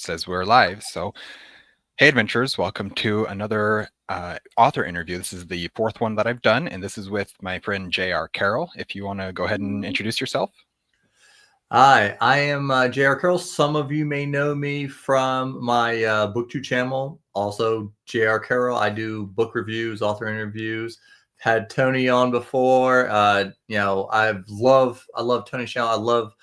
says we're live. So, hey, adventurers, welcome to another author interview. This is the fourth one that I've done, and this is with my friend J.R. Carrel. If you want to go ahead and introduce yourself. Hi, I am J.R. Carrel. Some of you may know me from my BookTube channel. Also, J.R. Carrel. I do book reviews, author interviews. Had Tony on before. I love Tony's channel. I love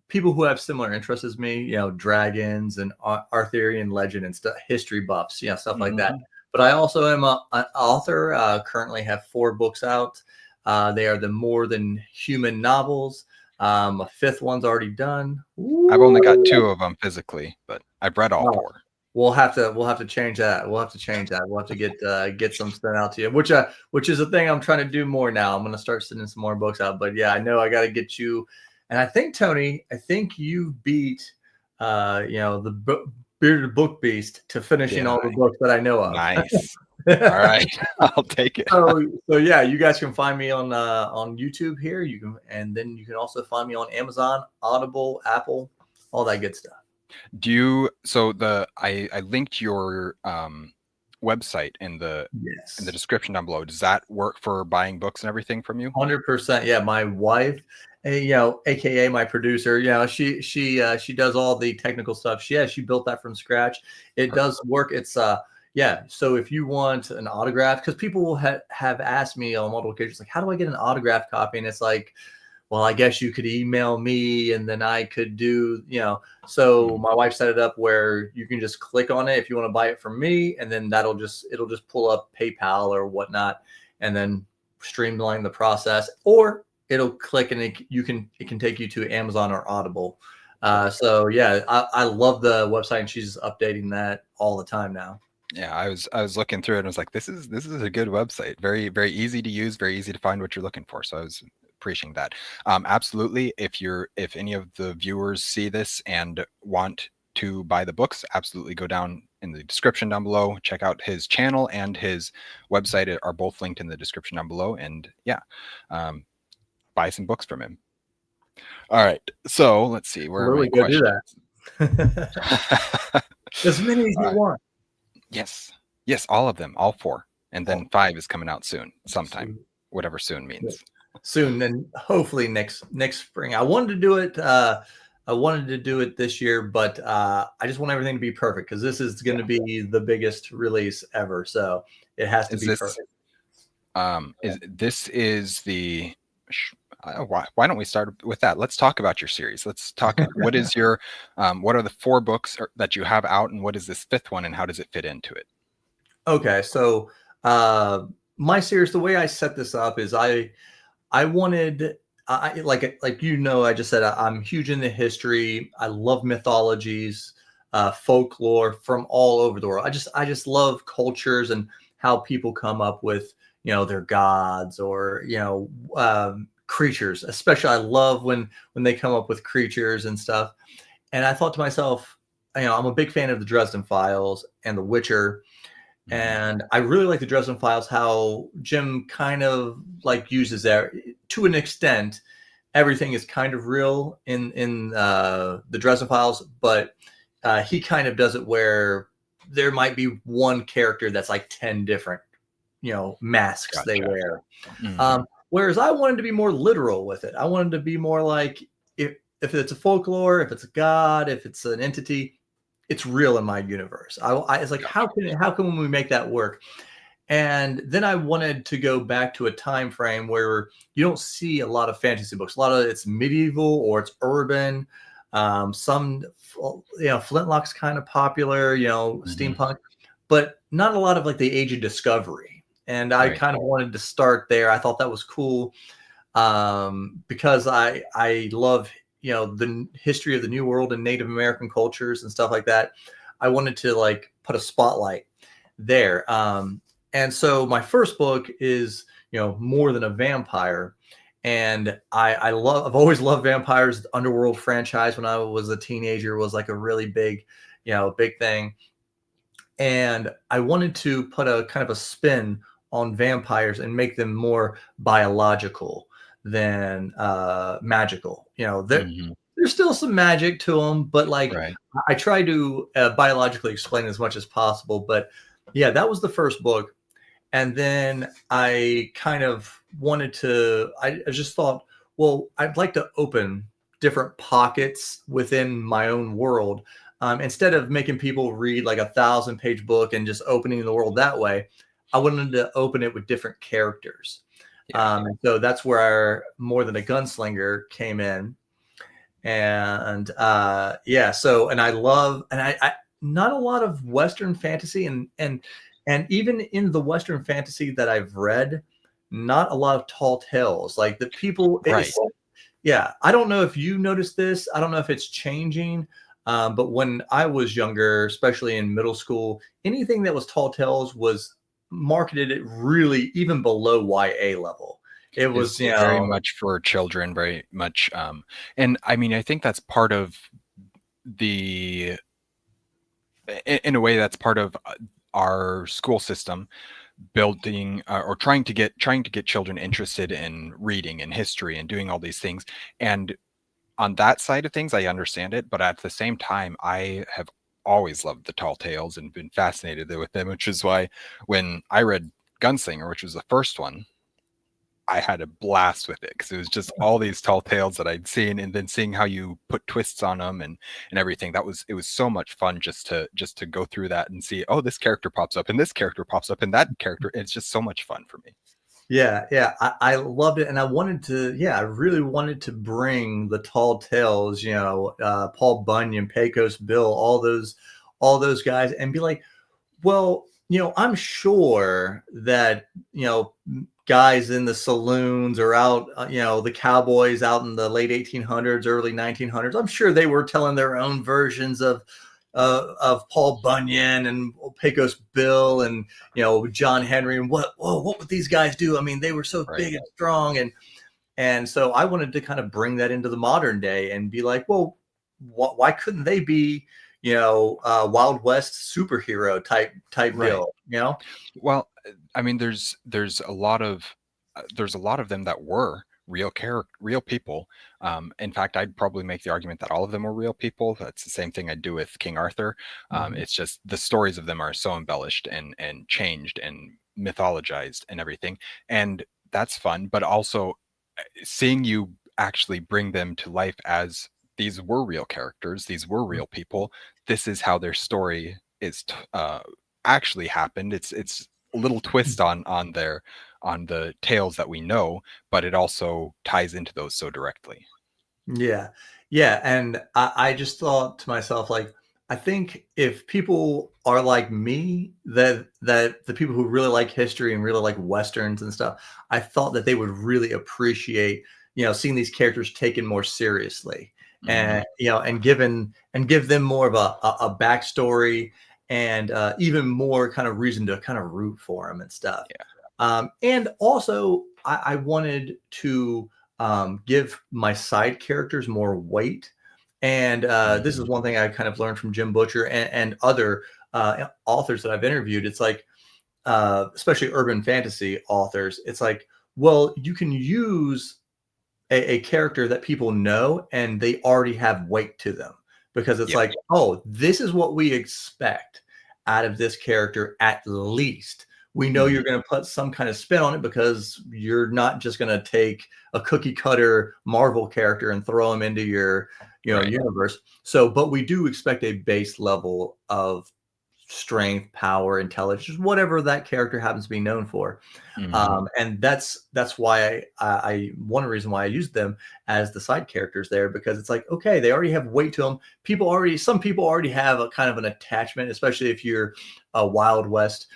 people who have similar interests as me. Dragons and Arthurian legend and stuff, history buffs, stuff like that. But I also am an author. Currently have 4 books out. They are the More Than Human novels. A 5th one's already done. Ooh. I've only got 2 of them physically, but I've read all 4. We'll have to change that. We'll have to get some sent out to you, which is a thing I'm trying to do more now. I'm going to start sending some more books out. But yeah, I know I got to get you. And I think Tony, you beat the bearded book beast to finishing all the books that I know of. Nice. All right, I'll take it. So yeah, you guys can find me on YouTube here. And then you can also find me on Amazon, Audible, Apple, all that good stuff. I linked your website in the description down below. Does that work for buying books and everything from you? 100%. Yeah, my wife, AKA my producer, she does all the technical stuff. She built that from scratch. It does work. It's so if you want an autograph, because people will have asked me on multiple occasions, like, how do I get an autograph copy? And it's like, well, I guess you could email me and then I could do, so my wife set it up where you can just click on it if you want to buy it from me. And then it'll just pull up PayPal or whatnot and then streamline the process, or it'll click and it can take you to Amazon or Audible. So yeah, I love the website and she's updating that all the time now. Yeah, I was looking through it and I was like, this is a good website. Very, very easy to use, very easy to find what you're looking for. So I was appreciating that. Absolutely. If any of the viewers see this and want to buy the books, absolutely go down in the description down below. Check out his channel and his website are both linked in the description down below. And yeah, buy some books from him. All right. So let's see. Where are my questions? Do that. As many as you want. Yes, all of them, all 4, and then 5 is coming out soon, sometime, whatever soon means. Soon, and hopefully next spring. I wanted to do it. I wanted to do it this year, but I just want everything to be perfect because this is going to be the biggest release ever. So it has to be perfect. Why don't we start with that? Let's talk about your series. Let's talk. What is your, what are the 4 books that you have out, and what is this 5th one, and how does it fit into it? Okay, so my series, the way I set this up is I wanted, like I just said, I'm huge into history. I love mythologies, folklore from all over the world. I just love cultures and how people come up with their gods or creatures. Especially I love when they come up with creatures and stuff. And I thought to myself, I'm a big fan of the Dresden Files and The Witcher. And I really like the Dresden Files, how Jim kind of like uses that to an extent. Everything is kind of real in the Dresden Files, but he kind of does it where there might be one character that's like 10 different, masks they wear. Whereas I wanted to be more literal with it. I wanted to be more like, if it's a folklore, if it's a god, if it's an entity, it's real in my universe. It's like, how can we make that work? And then I wanted to go back to a time frame where you don't see a lot of fantasy books. A lot of it's medieval or it's urban. Some, Flintlock's kind of popular, steampunk, but not a lot of like the Age of Discovery. And I kind of wanted to start there. I thought that was cool because I love, the history of the New World and Native American cultures and stuff like that. I wanted to like put a spotlight there. And so my first book is, More Than a Vampire. And I've always loved vampires. The Underworld franchise when I was a teenager was like a really big thing. And I wanted to put a kind of a spin on vampires and make them more biological than magical. There's there's still some magic to them, but like Right. I try to biologically explain as much as possible. But yeah, that was the first book. And then I kind of wanted to, I just thought, well, I'd like to open different pockets within my own world. Instead of making people read like 1,000-page book and just opening the world that way, I wanted to open it with different characters. Yeah. And so that's where More Than a Gunslinger came in. And yeah, so and I love and I not a lot of Western fantasy and even in the Western fantasy that I've read, not a lot of tall tales. Like the people, Right. yeah. I don't know if you noticed this. I don't know if it's changing. But when I was younger, especially in middle school, anything that was tall tales was marketed at really even below YA level. It was, Is very much for children, very much. And I mean, I think that's part of the, in a way, that's part of our school system building or trying to get children interested in reading and history and doing all these things. And on that side of things, I understand it, but at the same time, I have always loved the tall tales and been fascinated with them, which is why when I read Gunslinger, which was the first one, I had a blast with it because it was just all these tall tales that I'd seen, and then seeing how you put twists on them and everything. It was so much fun just to go through that and see, oh, this character pops up and this character pops up and that character. It's just so much fun for me. yeah, yeah, I loved it, and I wanted to, yeah, I really wanted to bring the tall tales, Paul Bunyan, Pecos Bill, all those guys, and be like, well, I'm sure that guys in the saloons or out, the cowboys out in the late 1800s, early 1900s, I'm sure they were telling their own versions of Paul Bunyan and Pecos Bill and John Henry and what would these guys do? I mean, they were so Right. big and strong, and so I wanted to kind of bring that into the modern day and be like, well, why couldn't they be Wild West superhero type Right. deal? Well, I mean, there's there's a lot of them that were real people. In fact, I'd probably make the argument that all of them were real people. That's the same thing I'd do with King Arthur. Mhm. It's just the stories of them are so embellished and changed and mythologized and everything, and that's fun. But also seeing you actually bring them to life as these were real characters, these were real people. This is how their story actually happened. It's a little twist on the tales that we know, but it also ties into those so directly. Yeah. Yeah. And I just thought to myself, like, I think if people are like me, that the people who really like history and really like Westerns and stuff, I thought that they would really appreciate, seeing these characters taken more seriously Hmm. and, and give them more of a backstory and even more kind of reason to kind of root for them and stuff. Yeah. And also, I wanted to give my side characters more weight. And this is Hmm. one thing I kind of learned from Jim Butcher and other authors that I've interviewed. It's like, especially urban fantasy authors, it's like, well, you can use a character that people know and they already have weight to them because it's Yeah. like, oh, this is what we expect out of this character at least. We know you're Hmm. going to put some kind of spin on it because you're not just going to take a cookie cutter Marvel character and throw him into your Right. universe. So, but we do expect a base level of strength, power, intelligence, whatever that character happens to be known for. Hmm. And that's why I one reason why I used them as the side characters there, because it's like, okay, they already have weight to them. Some people already have a kind of an attachment, especially if you're a Wild West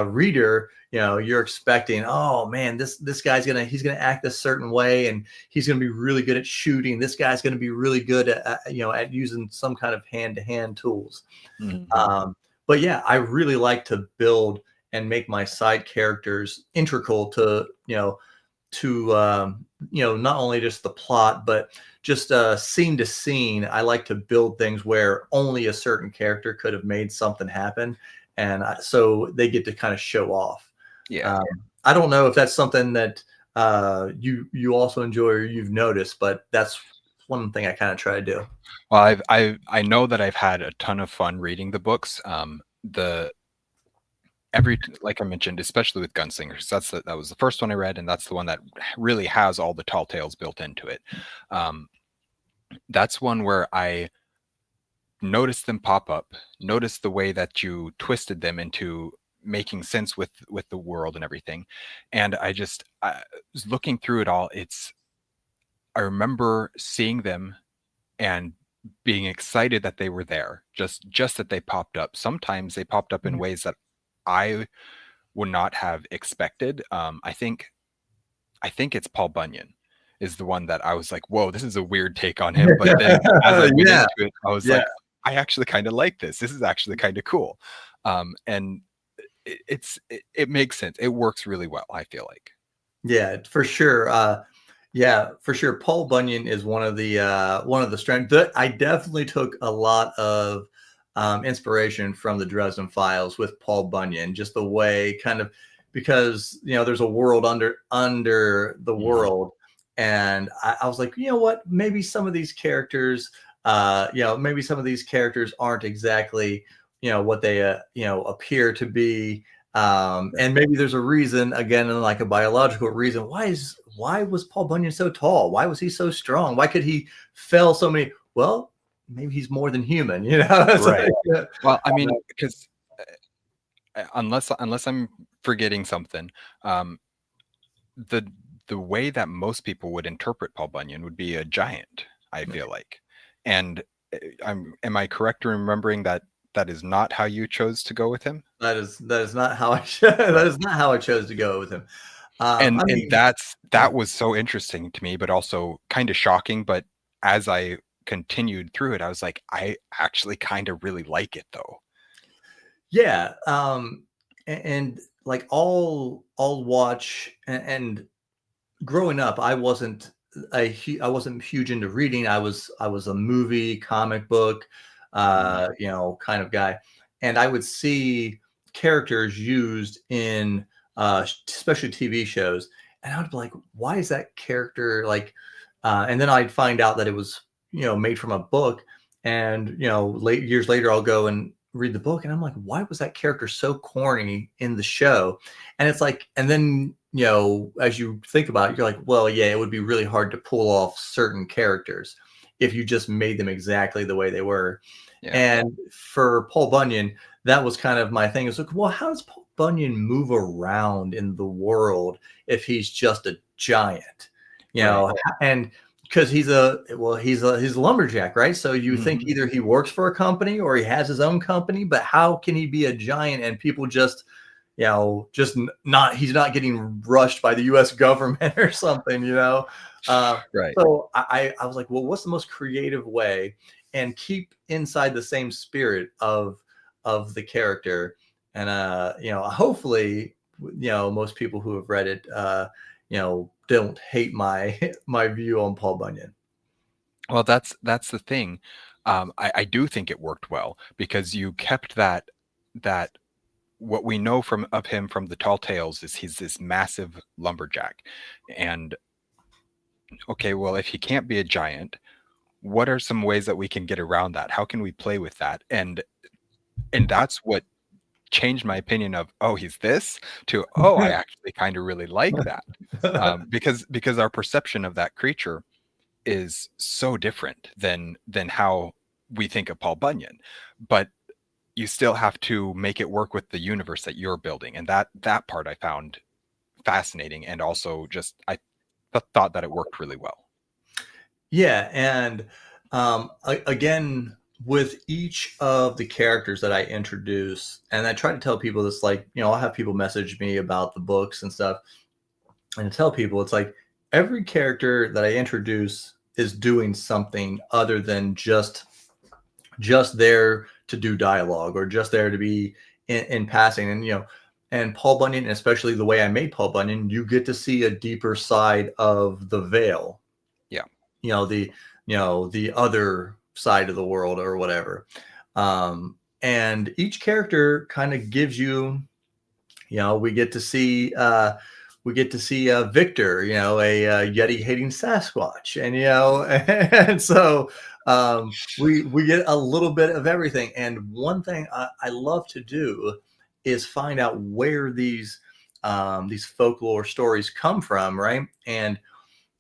reader. You're expecting, oh man, this guy's he's gonna act this certain way, and he's gonna be really good at shooting. This guy's gonna be really good at using some kind of hand to hand tools. Hmm. But yeah, I really like to build and make my side characters integral to not only just the plot but just scene to scene. I like to build things where only a certain character could have made something happen, and so they get to kind of show off. Yeah. um, I don't know if that's something that you also enjoy or you've noticed, but that's one thing I kind of try to do. Well, I know that I've had a ton of fun reading the books. The every like I mentioned, especially with Gunslingers, that was the first one I read, and that's the one that really has all the tall tales built into it. Um, that's one where I noticed them pop up, noticed the way that you twisted them into making sense with the world and everything, and I was looking through it all. I remember seeing them and being excited that they were there, just that they popped up. Sometimes they popped up in Mhm. ways that I would not have expected. I think it's Paul Bunyan is the one that I was like, whoa, this is a weird take on him. But then as I went Yeah, into it, I was yeah, like, I actually kind of like this. This is actually kind of cool. And it makes sense. It works really well, I feel like. yeah, for sure. Yeah, for sure. Paul Bunyan is one of the strength that I definitely took a lot of inspiration from the Dresden Files with Paul Bunyan, just the way kind of because there's a world under the Mhm. world, and I was like, what? Maybe some of these characters, maybe some of these characters aren't exactly what they appear to be, and maybe there's a reason, again, like a biological reason. Why was Paul Bunyan so tall? Why was he so strong? Why could he fell so many? Well, maybe he's more than human, So, Right. yeah. Well, I mean, because unless I'm forgetting something, um, the the way that most people would interpret Paul Bunyan would be a giant, I feel like. And am I correct in remembering that that is not how you chose to go with him? That is not how that Right. is not how I chose to go with him. And I mean, that was so interesting to me, but also kind of shocking. But as I continued through it, I was like, I actually kind of really like it though. yeah, and like all watch and growing up, I wasn't huge into reading. I was a movie, comic book, Mhm. kind of guy, and I would see characters used in especially TV shows, and I would be like, why is that character like? And then I'd find out that it was made from a book, and late years later, I'll go and read the book, and I'm like, why was that character so corny in the show? And it's like, and then as you think about it, you're like, well, yeah, it would be really hard to pull off certain characters if you just made them exactly the way they were. Yeah. And for Paul Bunyan, that was kind of my thing. It's like, well, how does Paul Bunyan move around in the world if he's just a giant? Right. And because he's a lumberjack, right? So you think Mhm. either he works for a company or he has his own company, but how can he be a giant and people just just not he's not getting rushed by the U.S. government or something, Uh, Right. so I was like, well, what's the most creative way and keep inside the same spirit of the character, and hopefully, most people who have read it, don't hate my my view on Paul Bunyan. Well, that's the thing. I do think it worked well because you kept that what we know from of him from the tall tales is he's this massive lumberjack. And okay, well, if he can't be a giant, what are some ways that we can get around that? How can we play with that? And that's what changed my opinion of, oh, he's this to, oh, I actually kind of really like that. Because our perception of that creature is so different than how we think of Paul Bunyan. But you still have to make it work with the universe that you're building, and that part I found fascinating, and also just thought that it worked really well. Yeah, and again, with each of the characters that I introduce, and I try to tell people this, like, I'll have people message me about the books and stuff, and I tell people it's like every character that I introduce is doing something other than just there to do dialogue or just there to be in passing. And and Paul Bunyan, especially the way I made Paul Bunyan, you get to see a deeper side of the veil, Yeah. the the other side of the world or whatever. And each character kind of gives you, we get to see we get to see Victor, a Yeti hating Sasquatch, and and so we get a little bit of everything. And one thing I love to do is find out where these folklore stories come from, right? And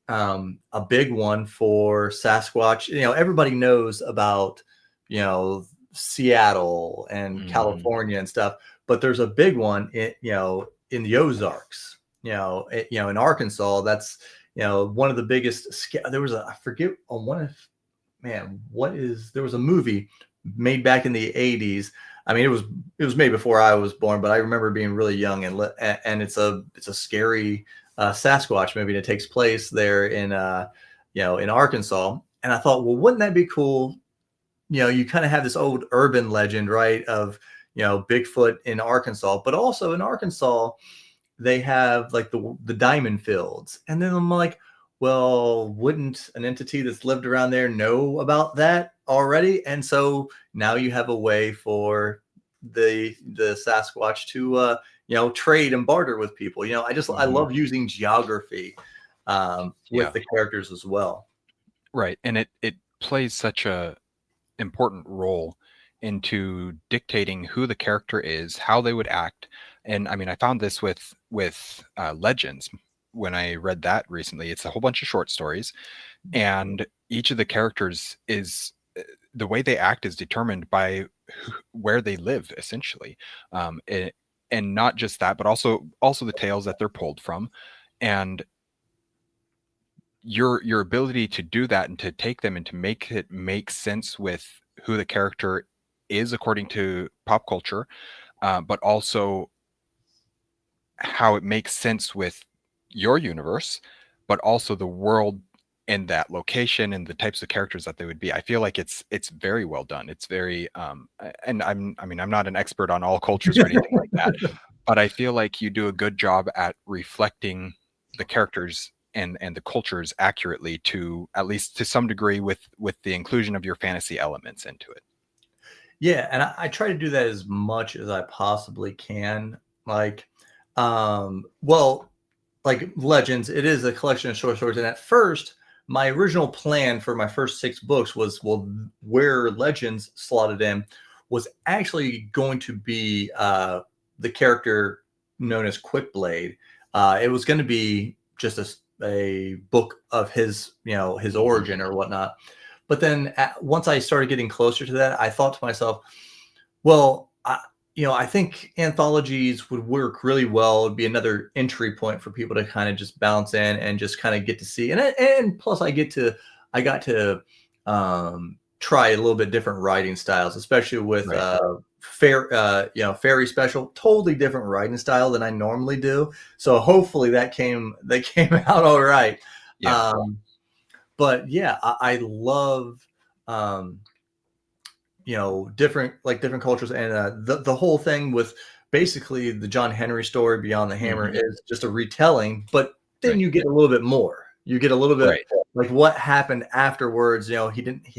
a big one for Sasquatch, everybody knows about, Seattle and Mhm. California and stuff, but there's a big one in the Ozarks, in Arkansas. That's, one of the biggest, there was I forget on one of, man, there was a movie made back in the 80s. I mean, it was made before I was born, but I remember being really young, and it's a scary Sasquatch movie, and it takes place there in Arkansas. And I thought, well, wouldn't that be cool? You kind of have this old urban legend, right, of Bigfoot in Arkansas, but also in Arkansas they have like the diamond fields. And then I'm like, well, wouldn't an entity that's lived around there know about that already? And so now you have a way for the Sasquatch to trade and barter with people. I Mhm. love using geography with Yeah. the characters as well. Right. And it plays such a important role into dictating who the character is, how they would act. And I mean, I found this with Legends when I read that recently. It's a whole bunch of short stories, and each of the characters is the way they act is determined by where they live, essentially. And not just that, but also the tales that they're pulled from, and your ability to do that and to take them and to make it make sense with who the character is according to pop culture, but also how it makes sense with your universe, but also the world and that location and the types of characters that they would be. I feel like it's very well done. It's very and I mean I'm not an expert on all cultures or anything like that, but I feel like you do a good job at reflecting the characters and the cultures accurately, to at least to some degree, with the inclusion of your fantasy elements into it. Yeah, and I try to do that as much as I possibly can. Like, well, like Legends, it is a collection of short stories. And at first, my original plan for my first 6 books was, well, where Legends slotted in was actually going to be the character known as Quickblade. It was going to be just a book of his origin or whatnot. But then once I started getting closer to that, I thought to myself, well, I think anthologies would work really well. It'd be another entry point for people to kind of just bounce in and just kind of get to see. And plus, I got to try a little bit different writing styles, especially with Right. fairy special, totally different writing style than I normally do. So hopefully that came out all right. Yeah. Um, but yeah, I love um, different cultures, and the whole thing with basically the John Henry story Beyond the Hammer Hmm. is just a retelling, but then Right. you get a little bit more. You get a little bit Right. like what happened afterwards. He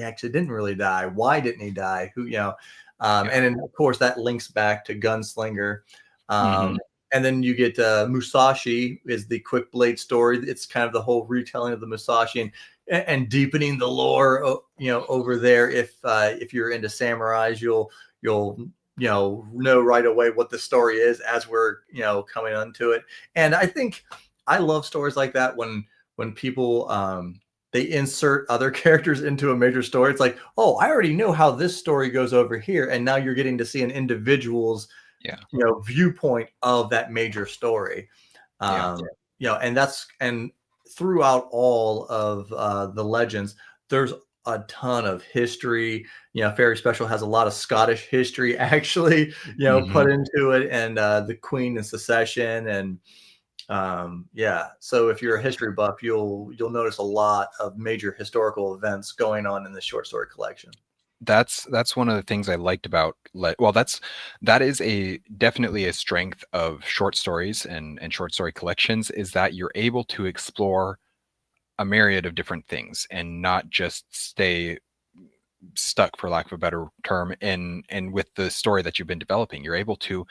actually didn't really die. Why didn't he die? Yeah. And then of course that links back to Gunslinger. Hmm. And then you get Musashi is the Quick Blade story. It's kind of the whole retelling of the Musashi, and deepening the lore, over there. If you're into samurais, you'll know right away what the story is as we're coming onto it. And I think I love stories like that when people they insert other characters into a major story. It's like, oh, I already know how this story goes over here, and now you're getting to see an individual's Yeah. viewpoint of that major story. Yeah. And throughout all of the Legends, there's a ton of history. Fairy Special has a lot of Scottish history actually, Hmm. put into it, and the Queen and Secession, and yeah. So if you're a history buff, you'll notice a lot of major historical events going on in the short story collection. That's one of the things I liked about well, that is a definitely a strength of short stories and short story collections, is that you're able to explore a myriad of different things and not just stay stuck, for lack of a better term, in with the story that you've been developing. You're able to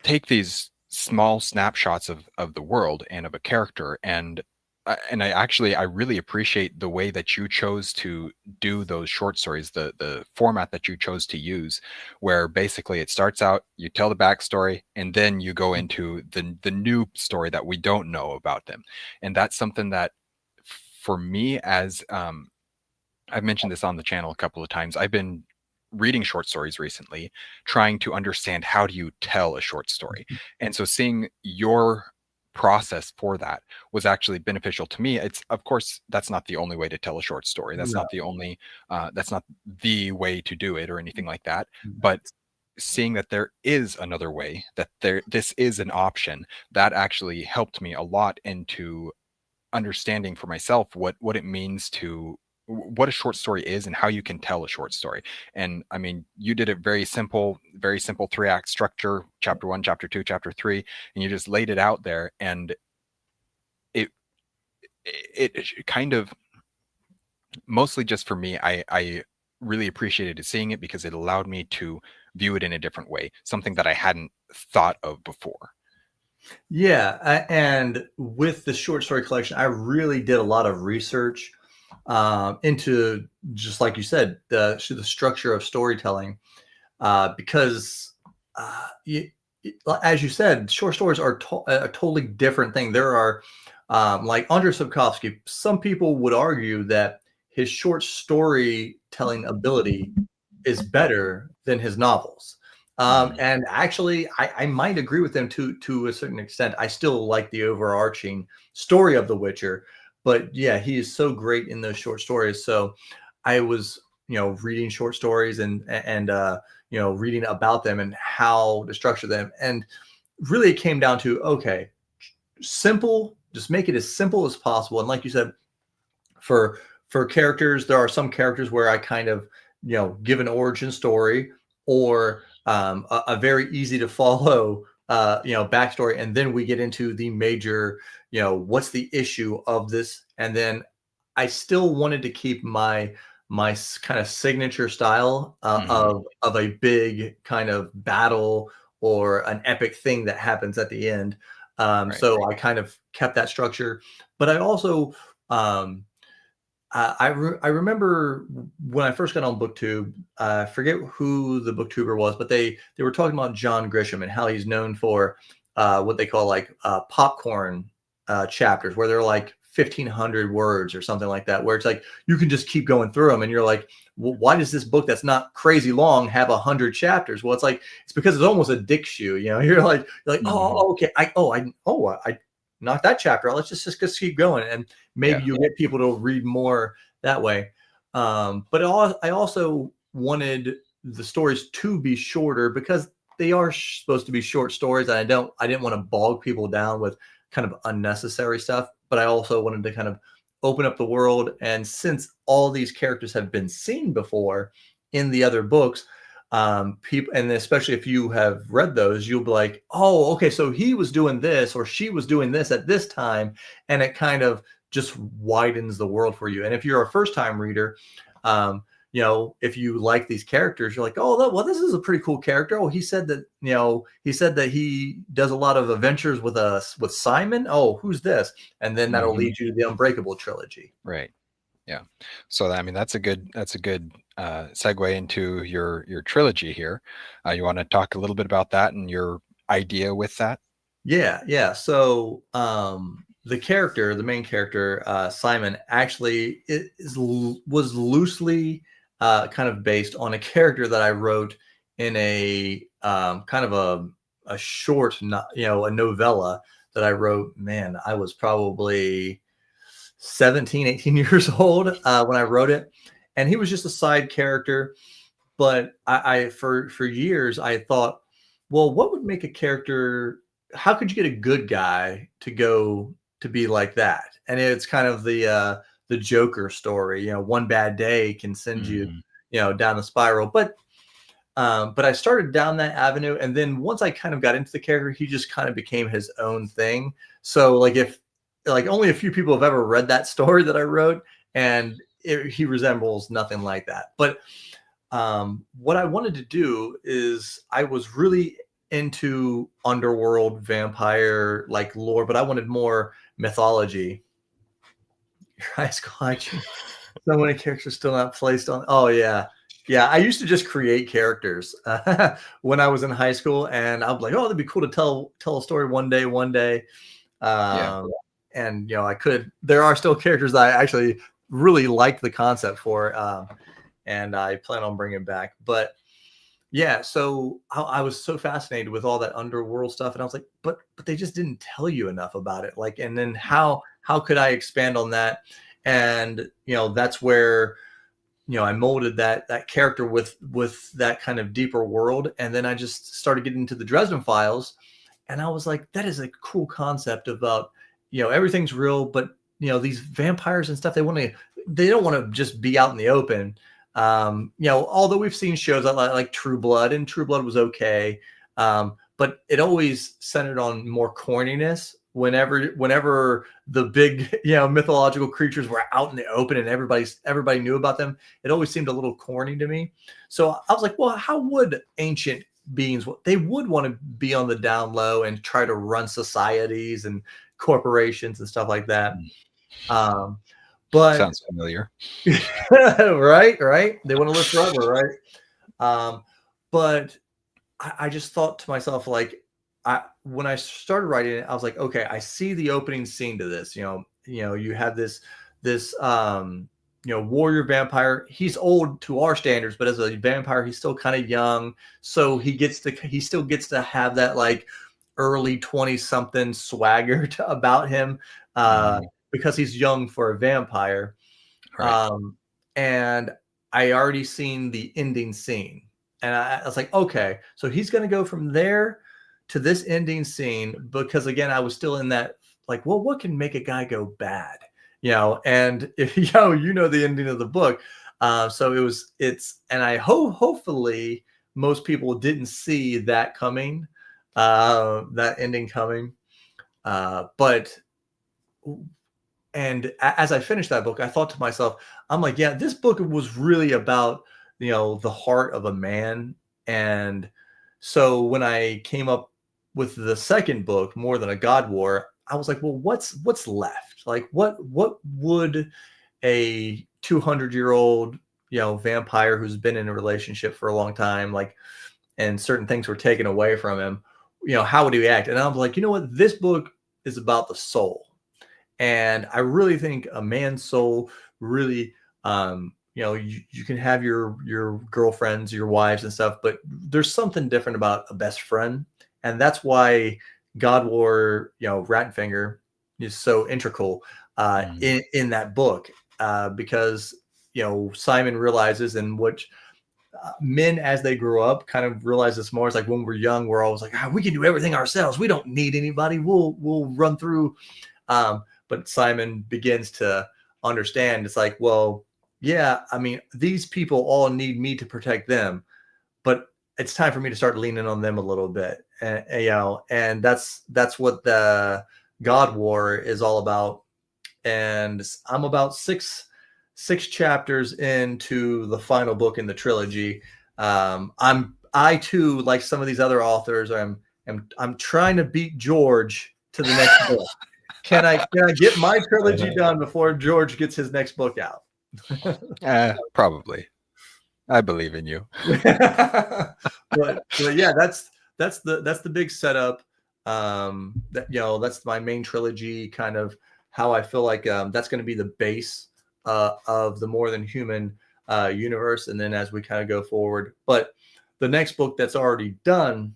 take these small snapshots of the world and of a character. And I really appreciate the way that you chose to do those short stories, the format that you chose to use, where basically it starts out, you tell the backstory, and then you go into the new story that we don't know about them. And that's something that, for me, as I've mentioned this on the channel a couple of times, I've been reading short stories recently, trying to understand how do you tell a short story. And so seeing your process for that was actually beneficial to me. It's, of course, that's not the only way to tell a short story. No. That's not the way to do it or anything like that. But seeing that there is another way, that this is an option, that actually helped me a lot into understanding for myself what it means to, what a short story is and how you can tell a short story. And I mean, you did it very simple 3-act structure, chapter 1, chapter 2, chapter 3, and you just laid it out there. And it it kind of, mostly just for me, I really appreciated seeing it because it allowed me to view it in a different way, something that I hadn't thought of before. Yeah, and with the short story collection, I really did a lot of research into, just like you said, the structure of storytelling, because you, as you said, short stories are a totally different thing. There are, like Andrei Sapkowski, some people would argue that his short storytelling ability is better than his novels. Mhm. And actually, I might agree with them to a certain extent. I still like the overarching story of The Witcher, but yeah, he is so great in those short stories. So I was, reading short stories and reading about them and how to structure them, and really it came down to, okay, simple, just make it as simple as possible. And like you said, for characters, there are some characters where I kind of, give an origin story, or a very easy to follow backstory, and then we get into the major, what's the issue of this. And then I still wanted to keep my kind of signature style Mhm. of a big kind of battle or an epic thing that happens at the end. Right. So I kind of kept that structure, but I also, um, I remember when I first got on BookTube. I forget who the BookTuber was, but they were talking about John Grisham and how he's known for what they call like popcorn chapters, where they're like 1,500 words or something like that, where it's like you can just keep going through them, and you're like, well, why does this book that's not crazy long have 100 chapters? Well, it's like it's because it's almost a dick shoe. You're like, Mhm. oh, okay, I knocked that chapter out. Let's just keep going, and maybe Yeah. you get people to read more that way. But I also wanted the stories to be shorter because they are supposed to be short stories, and I didn't want to bog people down with kind of unnecessary stuff. But I also wanted to kind of open up the world, and since all these characters have been seen before in the other books, people, and especially if you have read those, you'll be like, oh, okay, so he was doing this or she was doing this at this time, and it kind of just widens the world for you. And if you're a first time reader, if you like these characters, you're like, oh, well, this is a pretty cool character. Oh, he said that he does a lot of adventures with us with Simon. Oh, who's this? And then that'll Mhm. lead you to the Unbreakable trilogy. Right. Yeah. So I mean, that's a good segue into your trilogy here. You want to talk a little bit about that and your idea with that? Yeah, yeah. So the main character, Simon, actually was loosely kind of based on a character that I wrote in a kind of a short, a novella that I wrote. Man, I was probably 17, 18 years old when I wrote it, and he was just a side character. But I for years I thought, well, what would make a character? How could you get a good guy to go to be like that? And it's kind of the Joker story. One bad day can send you, Mhm. down the spiral. But I started down that avenue, and then once I kind of got into the character, he just kind of became his own thing. So like if like only a few people have ever read that story that I wrote, and he resembles nothing like that. But what I wanted to do is I was really into underworld vampire like lore, but I wanted more mythology. Your high school hygiene. So many characters still not placed on. Oh yeah, yeah. I used to just create characters when I was in high school, and I'm like, oh, that'd be cool to tell a story one day, one day. Yeah. And I could. There are still characters that I actually really liked the concept for, and I plan on bringing back. But yeah, so I was so fascinated with all that underworld stuff, and I was like, but they just didn't tell you enough about it. Like, and then how could I expand on that? And that's where I molded that character with that kind of deeper world, and then I just started getting into the Dresden Files, and I was like, that is a cool concept about everything's real, but these vampires and stuff, they don't want to just be out in the open. Although we've seen shows like True Blood, and True Blood was okay, but it always centered on more corniness. Whenever the big mythological creatures were out in the open and everybody knew about them, it always seemed a little corny to me. So I was like, well, how would ancient beings, they would want to be on the down low and try to run societies and corporations and stuff like that. But Sounds familiar. right. They want to live forever, right? But I just thought to myself, like, when I started writing it, I was like, okay, I see the opening scene to this. You have this warrior vampire. He's old to our standards, but as a vampire, he's still kind of young. So he still gets to have that like early 20-something swagger about him, because he's young for a vampire. Right. And I already seen the ending scene, and I was like, okay, so he's going to go from there to this ending scene, because again, I was still in that, like, well, what can make a guy go bad? And if the ending of the book. So and I hopefully most people didn't see that coming, that ending coming. But as I finished that book, I thought to myself, I'm like, yeah, this book was really about, the heart of a man. And so when I came up with the second book, More Than a God War, I was like, well, what's left? Like, what would a 200-year-old, vampire who's been in a relationship for a long time, like, and certain things were taken away from him, how would he act? And I was like, you know what? This book is about the soul. And I really think a man's soul really, you can have your girlfriends, your wives and stuff, but there's something different about a best friend. And that's why God War, Rattenfinger is so integral in that book, because, Simon realizes, and which men as they grow up kind of realize this more. It's like when we're young, we're always like, we can do everything ourselves. We don't need anybody. We'll run through. But Simon begins to understand. It's like, well, yeah, I mean, these people all need me to protect them, but it's time for me to start leaning on them a little bit. And that's what the God War is all about. And I'm about six chapters into the final book in the trilogy. I too, like some of these other authors, I'm trying to beat George to the next book. Can I get my trilogy done before George gets his next book out? Probably. I believe in you. but yeah, that's the big setup. That's my main trilogy, kind of how I feel like that's going to be the base of the More Than Human universe. And then as we kind of go forward, but the next book that's already done,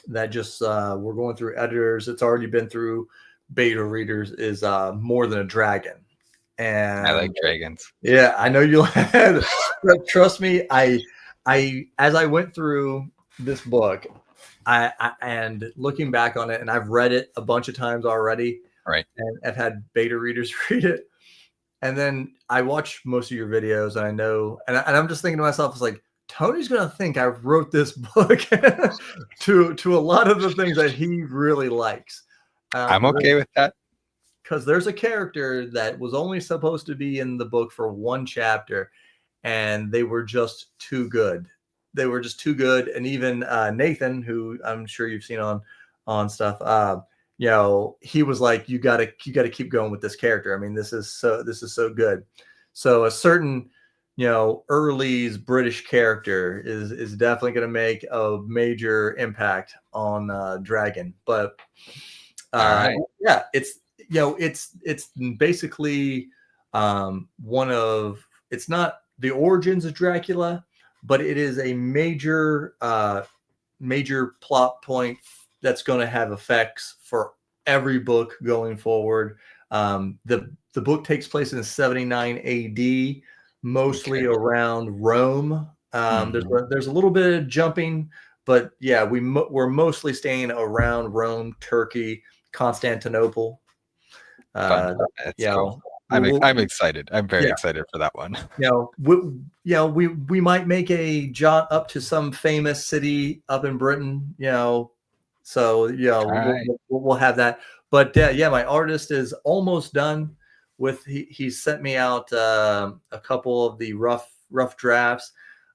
that just we're going through editors, it's already been through beta readers, is More Than a Dragon. And I like dragons. Yeah, I know you. Trust me, I as I went through this book, I and looking back on it, and I've read it a bunch of times already, right? And I've had beta readers read it, and then I watch most of your videos, and I know, and I'm just thinking to myself, it's like, Tony's gonna think I wrote this book to a lot of the things that he really likes. I'm okay with that. Because there's a character that was only supposed to be in the book for one chapter, and they were just too good. they were just too good. And even Nathan, who I'm sure you've seen on stuff, you know, he was like, you gotta keep going with this character. I mean, this is so good. So a certain, you know, Early's British character is definitely going to make a major impact on Dragon. But All right. yeah, it's, you know, it's basically one of, it's not the origins of Dracula, but it is a major plot point that's going to have effects for every book going forward. The book takes place in 79 AD, mostly Okay. around Rome. Mhm. There's a little bit of jumping, but yeah, we're mostly staying around Rome, Turkey, Constantinople. Fun. Uh, That's you cool. know, we'll, I'm excited. I'm very yeah, excited for that one. you know, we might make a jaunt up to some famous city up in Britain, you know. So yeah, All right. we'll have that. But yeah, my artist is almost done with. He sent me out a couple of the rough drafts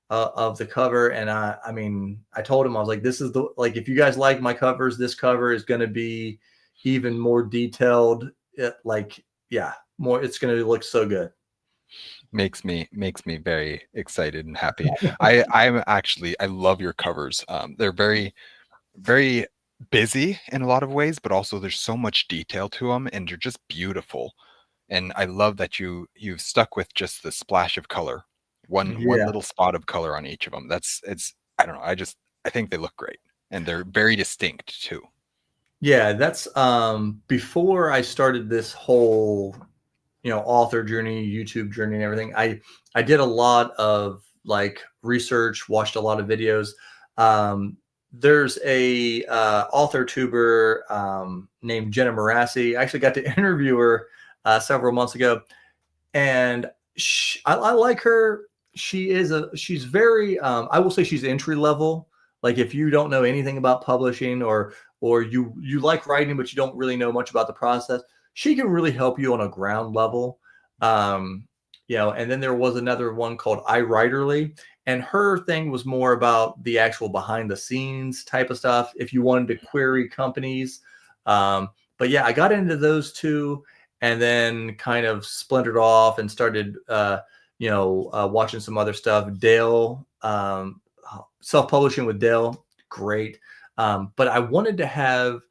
of the cover, and I mean, I told him, I was like, this is the, like, if you guys like my covers, this cover is going to be even more detailed. Like, yeah, more. It's going to look so good. Makes me very excited and happy. I love your covers. They're very busy in a lot of ways, but also there's so much detail to them, and they're just beautiful. And I love that you've stuck with just the splash of color, one Yeah. little spot of color on each of them. That's it's I don't know. I think they look great, and they're very distinct too. Yeah, that's before I started this whole, you know, author journey, YouTube journey and everything. I did a lot of like research, watched a lot of videos. There's a author tuber named Jenna Marassi. I actually got to interview her several months ago, and I like her. She's very I will say she's entry level. Like, if you don't know anything about publishing, or you like writing but you don't really know much about the process, she can really help you on a ground level. um you know, and then there was another one called iWriterly, and her thing was more about the actual behind the scenes type of stuff if you wanted to query companies. But yeah, I got into those two, and then kind of splintered off and started watching some other stuff. Dale, self-publishing with Dale, great. But I wanted to have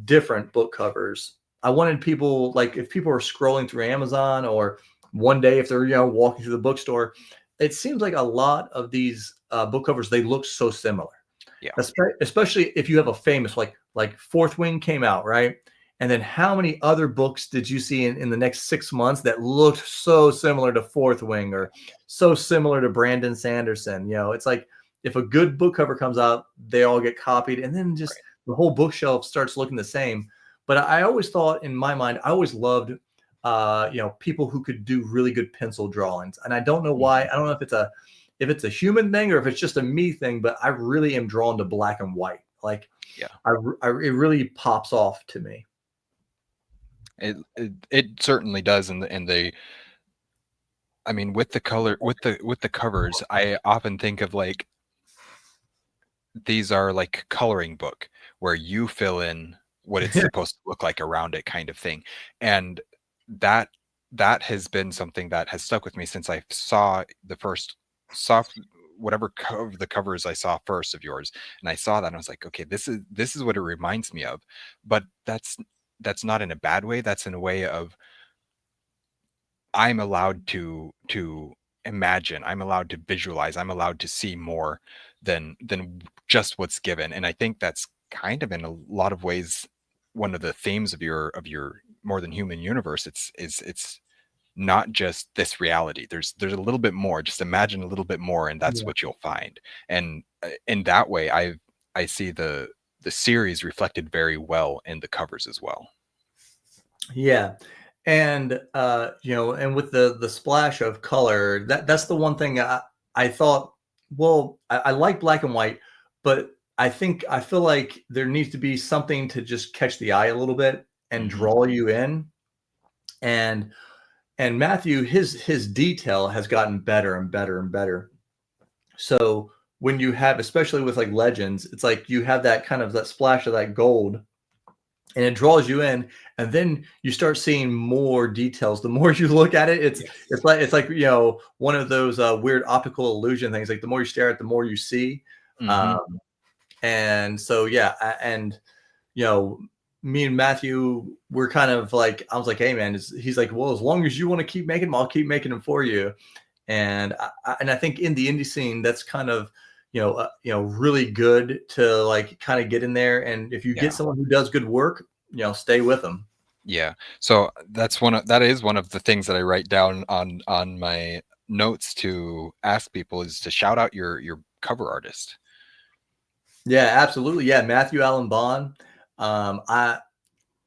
different book covers. I wanted people, like, if people are scrolling through Amazon, or one day if they're, you know, walking through the bookstore, it seems like a lot of these book covers, they look so similar. Yeah. Especially if you have a famous, like Fourth Wing came out, right? And then how many other books did you see in the next 6 months that looked so similar to Fourth Wing, or so similar to Brandon Sanderson? You know, it's like, if a good book cover comes out, they all get copied, and then just Right. the whole bookshelf starts looking the same. But I always thought, in my mind, I always loved, people who could do really good pencil drawings. And I don't know why. Mhm. I don't know if it's a human thing or if it's just a me thing, but I really am drawn to black and white. Like, Yeah. it really pops off to me. It certainly does, and the I mean, with the color, with the covers, I often think of like these are like coloring book where you fill in what it's supposed to look like around it, kind of thing. And that that has been something that has stuck with me since I saw whatever the covers I saw first of yours, and I saw that and I was like, okay, this is what it reminds me of. But that's not in a bad way. That's in a way of I'm allowed to imagine, I'm allowed to visualize, I'm allowed to see more than just what's given. And I think that's kind of in a lot of ways one of the themes of your more than human universe. It's not just this reality. There's a little bit more. Just imagine a little bit more, and that's Yeah. what you'll find. And in that way, I see the series reflected very well in the covers as well. Yeah. And and with the splash of color, that's the one thing I thought, well, I like black and white, but I feel like there needs to be something to just catch the eye a little bit and Hmm. draw you in. And Matthew, his detail has gotten better and better and better. So when you have, especially with like Legends, it's like you have that kind of that splash of that gold, and it draws you in, and then you start seeing more details. The more you look at it, Yes. it's like one of those weird optical illusion things. Like the more you stare at, the more you see. Hmm. Um, and so yeah, and you know, me and Matthew were kind of like, I was like, hey man, he's like, well, as long as you want to keep making them, I'll keep making them for you. And I think in the indie scene, that's kind of really good to like kind of get in there. And if you get Yeah. someone who does good work, stay with them. Yeah. So that is one of the things that I write down on my notes to ask people is to shout out your cover artist. Yeah, absolutely. Yeah, Matthew Allen Bond.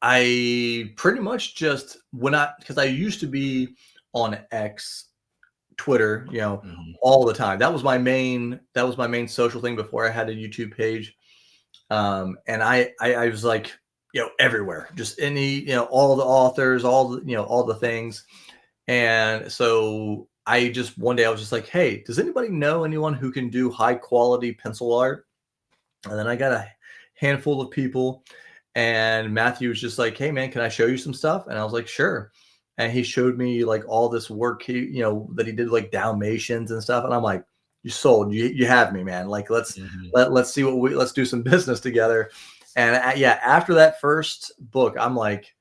I pretty much just because I used to be on X, Twitter, Hmm. all the time. That was my main social thing before I had a YouTube page. And I was like, everywhere, just all the authors, all the things. And so I just one day I was just like, hey, does anybody know anyone who can do high quality pencil art? And then I got a handful of people, and Matthew was just like, hey man, can I show you some stuff? And I was like, sure. And he showed me like all this work that he did, like Dalmatians and stuff. And I'm like, you sold, you have me, man. Like Hmm. let's see let's do some business together. And yeah, after that first book, I'm like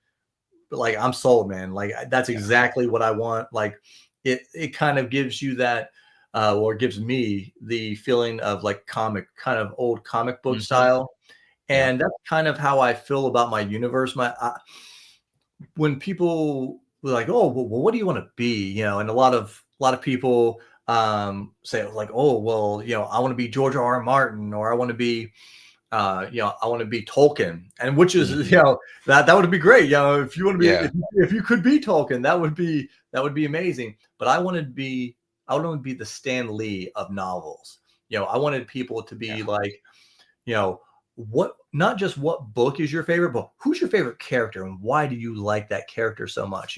I'm sold, man. Like that's Yeah. exactly what I want. Like it kind of gives you that or gives me the feeling of like kind of old comic book Hmm. style. Yeah. And that's kind of how I feel about my universe. When people were like, "Oh, well, what do you want to be?" And a lot of people say like, "Oh, well, I want to be George R. R. Martin, or I want to be, I want to be Tolkien," and which is, Hmm. that would be great. If you want to be, Yeah. if you could be Tolkien, that would be amazing. But I wanted to be the Stan Lee of novels. I wanted people to be Yeah. like, what not just what book is your favorite, but who's your favorite character and why do you like that character so much?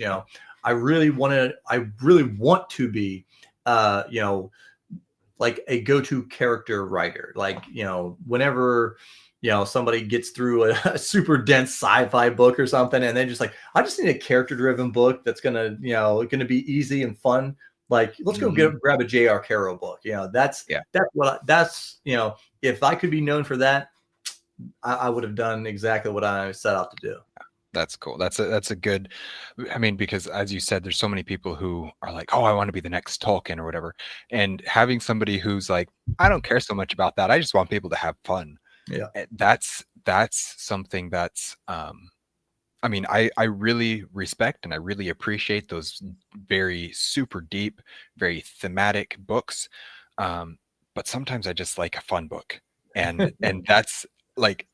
I really want to be like a go-to character writer. Like, whenever somebody gets through a super dense sci-fi book or something, and they just like, I just need a character-driven book that's gonna be easy and fun. Like, let's go Hmm. grab a J.R. Carroll book. Yeah. If I could be known for that, I would have done exactly what I set out to do. That's cool. That's a good. I mean, because as you said, there's so many people who are like, "Oh, I want to be the next Tolkien or whatever," and having somebody who's like, "I don't care so much about that. I just want people to have fun." Yeah. That's something that's. I mean, I really respect and I really appreciate those very super deep, very thematic books. Um, but sometimes I just like a fun book, and that's like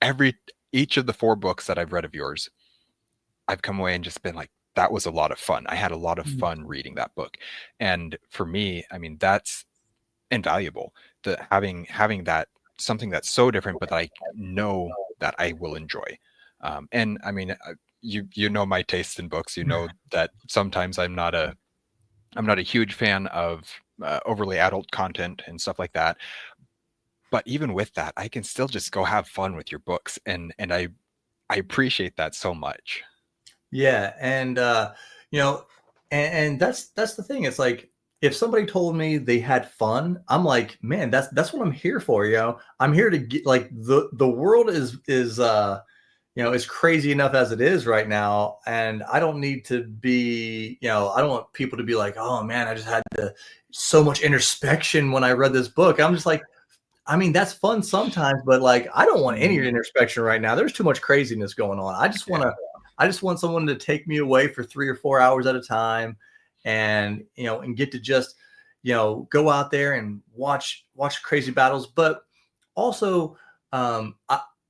each of the four books that I've read of yours. I've come away and just been like, that was a lot of fun. I had a lot of fun reading that book. And for me, I mean, that's invaluable. The having that something that's so different, but I know that I will enjoy. And I mean, you know my taste in books. You know that sometimes I'm not a huge fan of overly adult content and stuff like that. But even with that, I can still just go have fun with your books, and I appreciate that so much. Yeah, and you know, and that's the thing. It's like if somebody told me they had fun, I'm like, man, that's what I'm here for. I'm here to get like the world is crazy enough as it is right now, and I don't need to be. I don't want people to be like, oh man, I just had so much introspection when I read this book. I'm just like, I mean, that's fun sometimes, but like, I don't want any Mhm. introspection right now. There's too much craziness going on. Yeah. I just want someone to take me away for 3 or 4 hours at a time, and get to just, go out there and watch crazy battles. But also,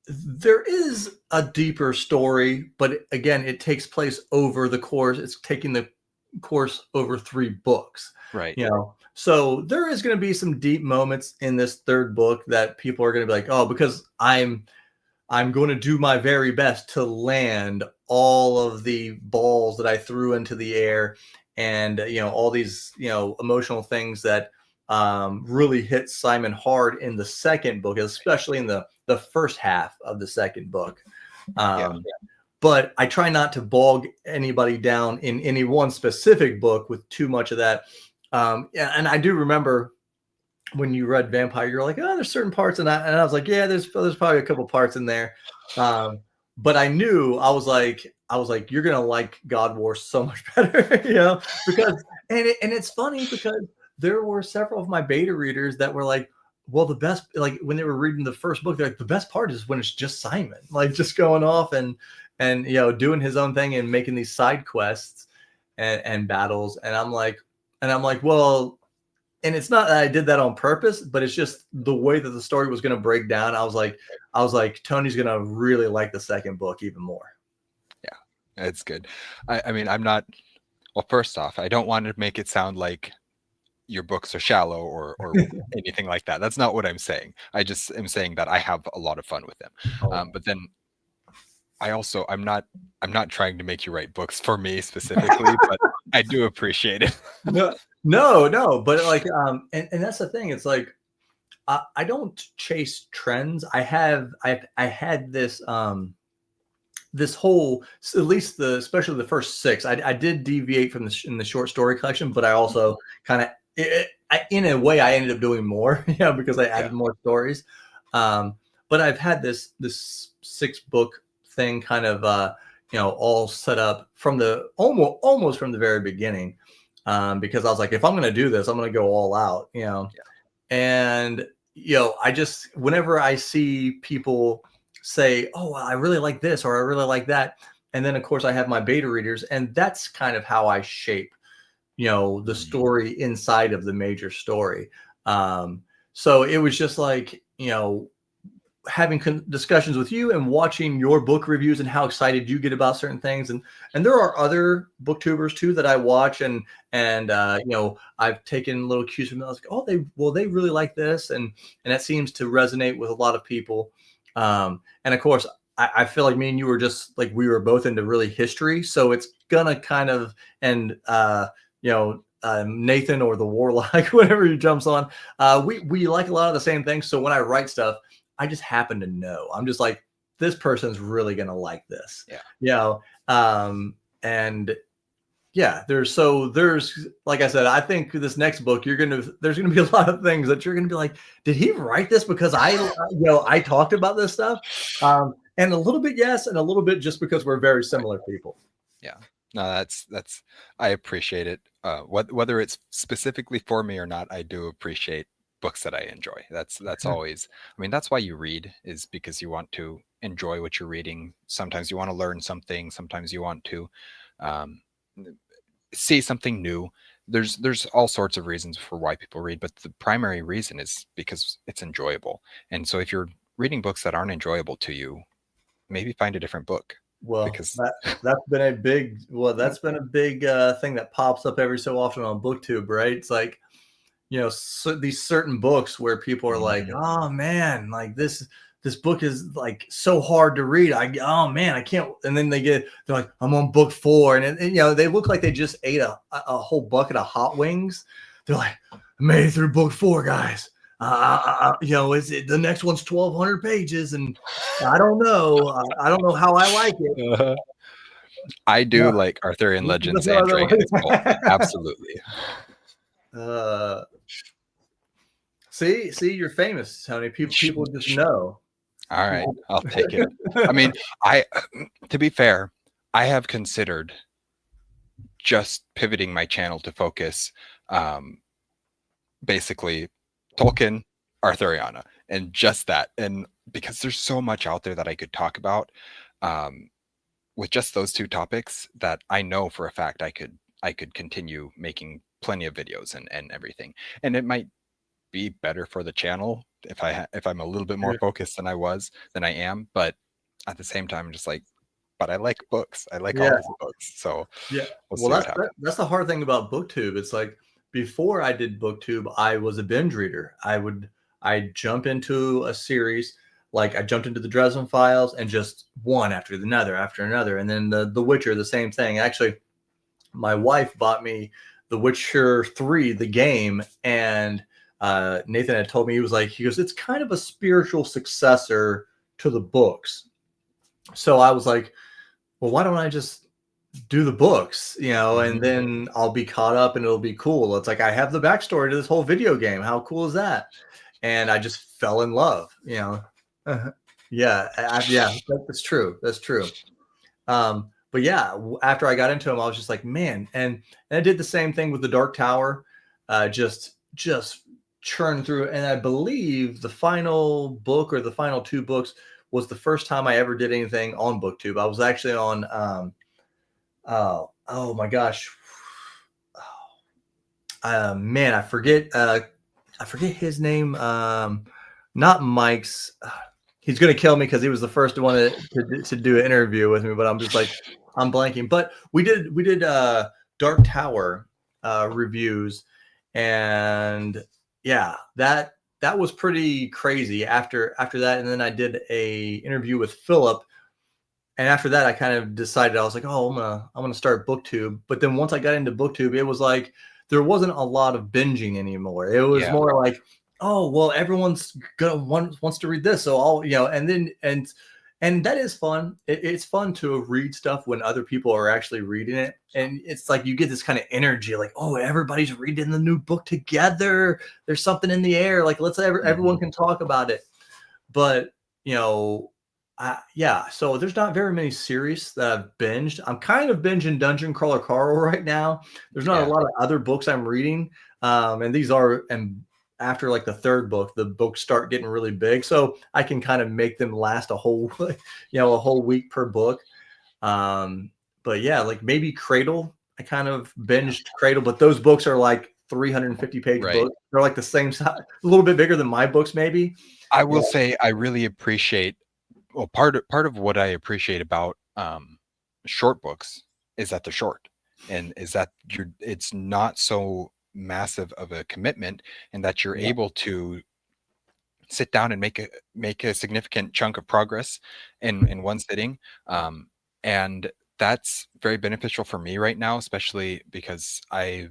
there is a deeper story, but again, it takes place over the course. It's taking the course over 3 books. Right. So there is going to be some deep moments in this third book that people are going to be like, oh, because I'm going to do my very best to land all of the balls that I threw into the air, and all these emotional things that really hit Simon hard in the second book, especially in the first half of the second book. But I try not to bog anybody down in any one specific book with too much of that. And I do remember when you read Vampire, you're like, oh, there's certain parts, and I was like, yeah, there's probably a couple parts in there. But I knew I was like, you're gonna like God War so much better, because and it's funny because there were several of my beta readers that were like, well, the best, like when they were reading the first book, they're like, the best part is when it's just Simon, like just going off and doing his own thing and making these side quests and battles. And I'm like, well, and it's not that I did that on purpose, but it's just the way that the story was going to break down. I was like, Tony's going to really like the second book even more. Yeah, it's good. I mean, I'm not, well, first off, I don't want to make it sound like your books are shallow or anything like that. That's not what I'm saying. I just am saying that I have a lot of fun with them. But then I'm not trying to make you write books for me specifically, but I do appreciate it. No, but like, and that's the thing. It's like, I don't chase trends. I had this, this whole, at least especially the first 6, I did deviate from in the short story collection, but I also kind of, in a way, I ended up doing more, because I added more stories. But I've had this 6-book thing kind of, all set up from the almost from the very beginning. Because I was like, if I'm going to do this, I'm going to go all out, and, I just, whenever I see people say, oh, I really like this, or I really like that. And then of course I have my beta readers, and that's kind of how I shape, the story inside of the major story. So it was just like, having discussions with you and watching your book reviews and how excited you get about certain things. And there are other booktubers too that I watch, and I've taken little cues from them. I was like, oh, they really like this. And that seems to resonate with a lot of people. And of course I feel like me and you were just like, we were both into really history. So it's gonna kind of, and Nathan or the Warlock, whatever he jumps on, we like a lot of the same things. So when I write stuff, I just happen to know. I'm just like, this person's really gonna like this. And there's like I said, I think this next book, there's gonna be a lot of things that you're gonna be like, did he write this because I talked about this stuff? And a little bit yes, and a little bit just because we're very similar people. Yeah. No, that's I appreciate it. Whether it's specifically for me or not, I do appreciate books that I enjoy. That's always, I mean, that's why you read, is because you want to enjoy what you're reading. Sometimes you want to learn something. Sometimes you want to see something new. There's all sorts of reasons for why people read, but the primary reason is because it's enjoyable. And so if you're reading books that aren't enjoyable to you, maybe find a different book. Well, because that's been a big thing that pops up every so often on BookTube, right? It's like, these certain books where people are like, oh man, like this book is like so hard to read. Oh man, I can't. And then they're like, I'm on book 4, and they look like they just ate a whole bucket of hot wings. They're like, I made it through book 4, guys. The next one's 1,200 pages, and I don't know. I don't know how I like it. I do like Arthurian Legends and Dragons. Absolutely. See, you're famous, Tony. People just know. All right, I'll take it. I mean, to be fair, I have considered just pivoting my channel to focus, basically Tolkien, Arthuriana, and just that. And because there's so much out there that I could talk about, with just those 2 topics, that I know for a fact I could continue making plenty of videos and everything. And it might be better for the channel if I'm a little bit more focused than I am. But at the same time, I'm just like, but I like books. I like all these books. So that's the hard thing about BookTube. It's like, before I did BookTube, I was a binge reader. I'd jump into a series, like I jumped into the Dresden Files, and just one after another. And then the Witcher, the same thing. Actually, my wife bought me The Witcher 3, the game, and Nathan had told me, he goes, it's kind of a spiritual successor to the books. So I was like, well, why don't I just do the books, and then I'll be caught up and it'll be cool. It's like I have the backstory to this whole video game. How cool is that? And I just fell in love. Yeah, that's true. That's true. But yeah, after I got into them, I was just like, man, and I did the same thing with the Dark Tower, just churn through. And I believe the final book or the final two books was the first time I ever did anything on BookTube. I was actually on, oh my gosh, man, I forget his name. Not Mike's. He's gonna kill me because he was the first one to do an interview with me. But I'm just like, I'm blanking. But we did Dark Tower reviews, and yeah, that was pretty crazy. After that, and then I did a interview with Philip. And after that, I kind of decided, I was like, oh, I'm gonna start BookTube. But then once I got into BookTube, it was like there wasn't a lot of binging anymore. It was more like, oh, well, everyone's wants to read this, so I'll, and that is fun. It's fun to read stuff when other people are actually reading it, and it's like you get this kind of energy, like, oh, everybody's reading the new book together. There's something in the air, like everyone can talk about it. But so there's not very many series that I've binged. I'm kind of binging Dungeon Crawler Carl right now. There's not a lot of other books I'm reading, and after like the third book, the books start getting really big, so I can kind of make them last a whole week per book. But yeah, like maybe Cradle. I kind of binged Cradle, but those books are like 350 page books. They're like the same size, a little bit bigger than my books, maybe. I will say I really appreciate. Well, part of what I appreciate about short books is that they're short, and is that it's not so massive of a commitment, and that you're able to sit down and make a significant chunk of progress in one sitting, and that's very beneficial for me right now, especially because I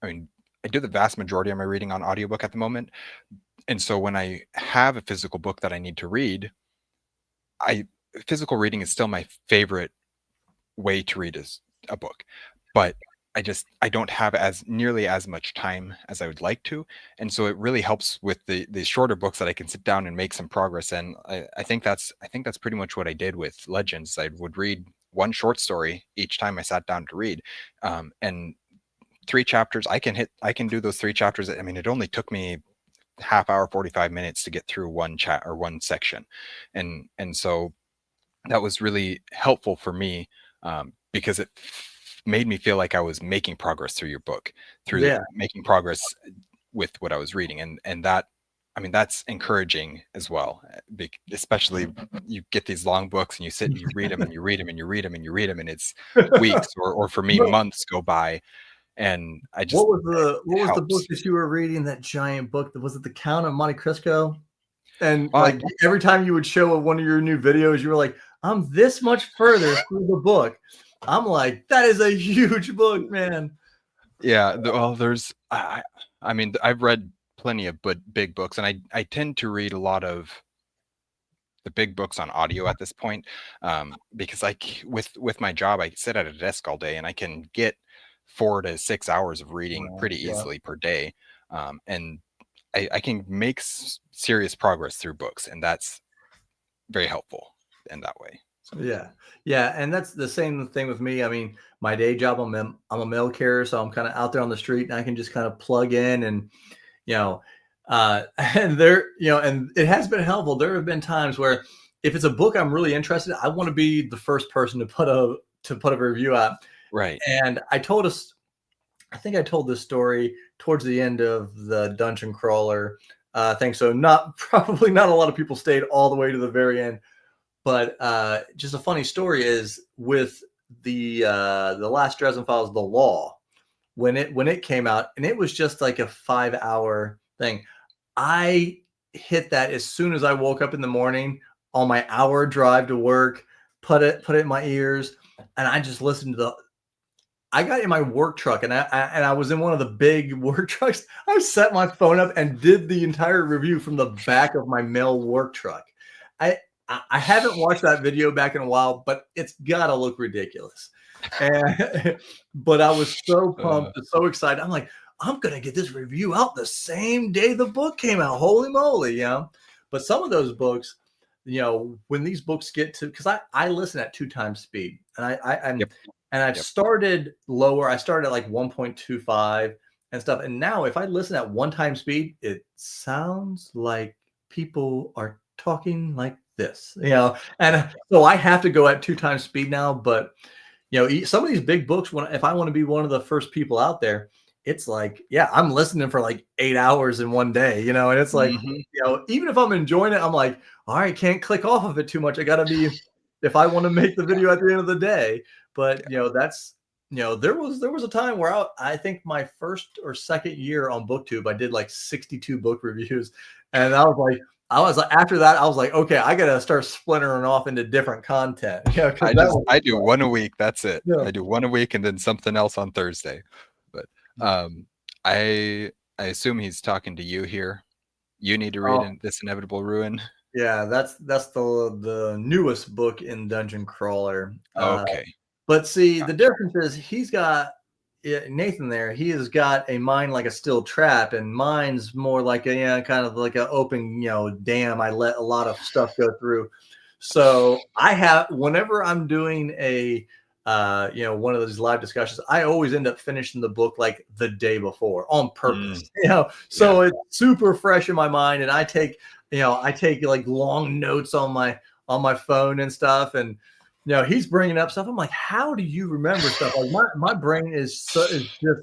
mean I do the vast majority of my reading on audiobook at the moment, and so when I have a physical book that I need to read, physical reading is still my favorite way to read a book, but I don't have nearly as much time as I would like to, and so it really helps with the shorter books that I can sit down and make some progress. And I think that's pretty much what I did with Legends. I would read one short story each time I sat down to read, and 3 chapters. I can do those 3 chapters. I mean, it only took me half hour, 45 minutes to get through one chat or one section, and so that was really helpful for me, because it made me feel like I was making progress through your book, making progress with what I was reading, and that, I mean, that's encouraging as well, especially you get these long books and you sit and you read them and you read them and you read them and you read them, and it's weeks or for me months go by. And I just, what was the book that you were reading? That giant book, was it The Count of Monte Cristo? And like every time you would show one of your new videos, you were like, I'm this much further through the book. I'm like, that is a huge book, man. Yeah, well, I mean, I've read plenty of big books, and I tend to read a lot of the big books on audio at this point, because with my job, I sit at a desk all day, and I can get 4 to 6 hours of reading pretty easily per day, and I can make serious progress through books, and that's very helpful in that way. So. Yeah, and that's the same thing with me. I mean, my day job, I'm a mail carrier, so I'm kind of out there on the street, and I can just kind of plug in, and and and it has been helpful. There have been times where if it's a book I'm really interested in, I want to be the first person to put a review out. Right. And I think I told this story towards the end of the Dungeon Crawler thing. So probably not a lot of people stayed all the way to the very end. But just a funny story is with the Last Dresden Files, The Law, when it came out, and it was just like a 5-hour thing. I hit that as soon as I woke up in the morning on my hour drive to work, put it in my ears, and I just listened to I got in my work truck, and I was in one of the big work trucks. I set my phone up and did the entire review from the back of my mail work truck. I I haven't watched that video back in a while, but it's gotta look ridiculous. And but I was so Uh, pumped and so excited. I'm like, I'm gonna get this review out the same day the book came out. Holy moly, you know. But some of those books, you know, when these books get to, because I listen at 2 times speed, and yep, and I've yep. started lower. I started at like 1.25 and stuff. And now if I listen at 1 time speed, it sounds like people are talking like this, you know. And so I have to go at 2 times speed now. But you know, some of these big books, when if I want to be one of the first people out there, it's like, yeah, I'm listening for like 8 hours in one day, you know, and it's like, Mhm. you know, even if I'm enjoying it, I'm like, all right, can't click off of it too much. I gotta be, if I want to make the video at the end of the day. But you know, that's, you know, there was a time where I think my first or second year on BookTube, I did like 62 book reviews, and I was like, after that, I was like, okay, I gotta start splintering off into different content, you know, because that was I do one a week. That's it. yeah. I do one a week and then something else on Thursday. But um, I I assume he's talking to you here. You need to read Oh, This Inevitable Ruin. yeah, that's the newest book in Dungeon Crawler. Okay, But see, the gotcha. difference is he's got Nathan there. He has got a mind like a steel trap, and mine's more like a, yeah, kind of like an open, you know, dam. I let a lot of stuff go through. So I have, whenever I'm doing a you know, one of those live discussions, I always end up finishing the book like the day before on purpose. Mm, You know, yeah. so it's super fresh in my mind, and I take like long notes on my phone and stuff, and you know, he's bringing up stuff. I'm like, how do you remember stuff? Like my brain is just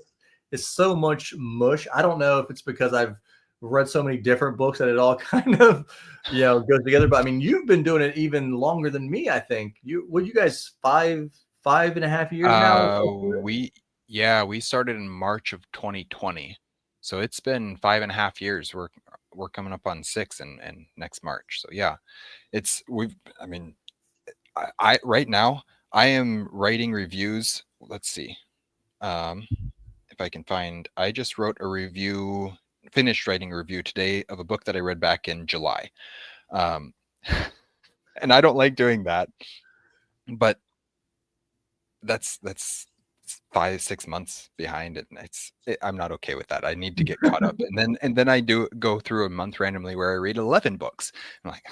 is so much mush. I don't know if it's because I've read so many different books that it all kind of, you know, goes together. But I mean, you've been doing it even longer than me. I think you guys 5.5 years now. We yeah, we started in March of 2020. So it's been 5.5 years. We're coming up on 6 and next March. So yeah, it's we've I mean, I right now I am writing reviews. Let's see. Um, if I can find, I just wrote a review, finished writing a review today of a book that I read back in July. Um, and I don't like doing that, but that's 5 6 months behind it, and I'm not okay with that. I need to get caught up, and then I do go through a month randomly where I read 11 books. I'm like,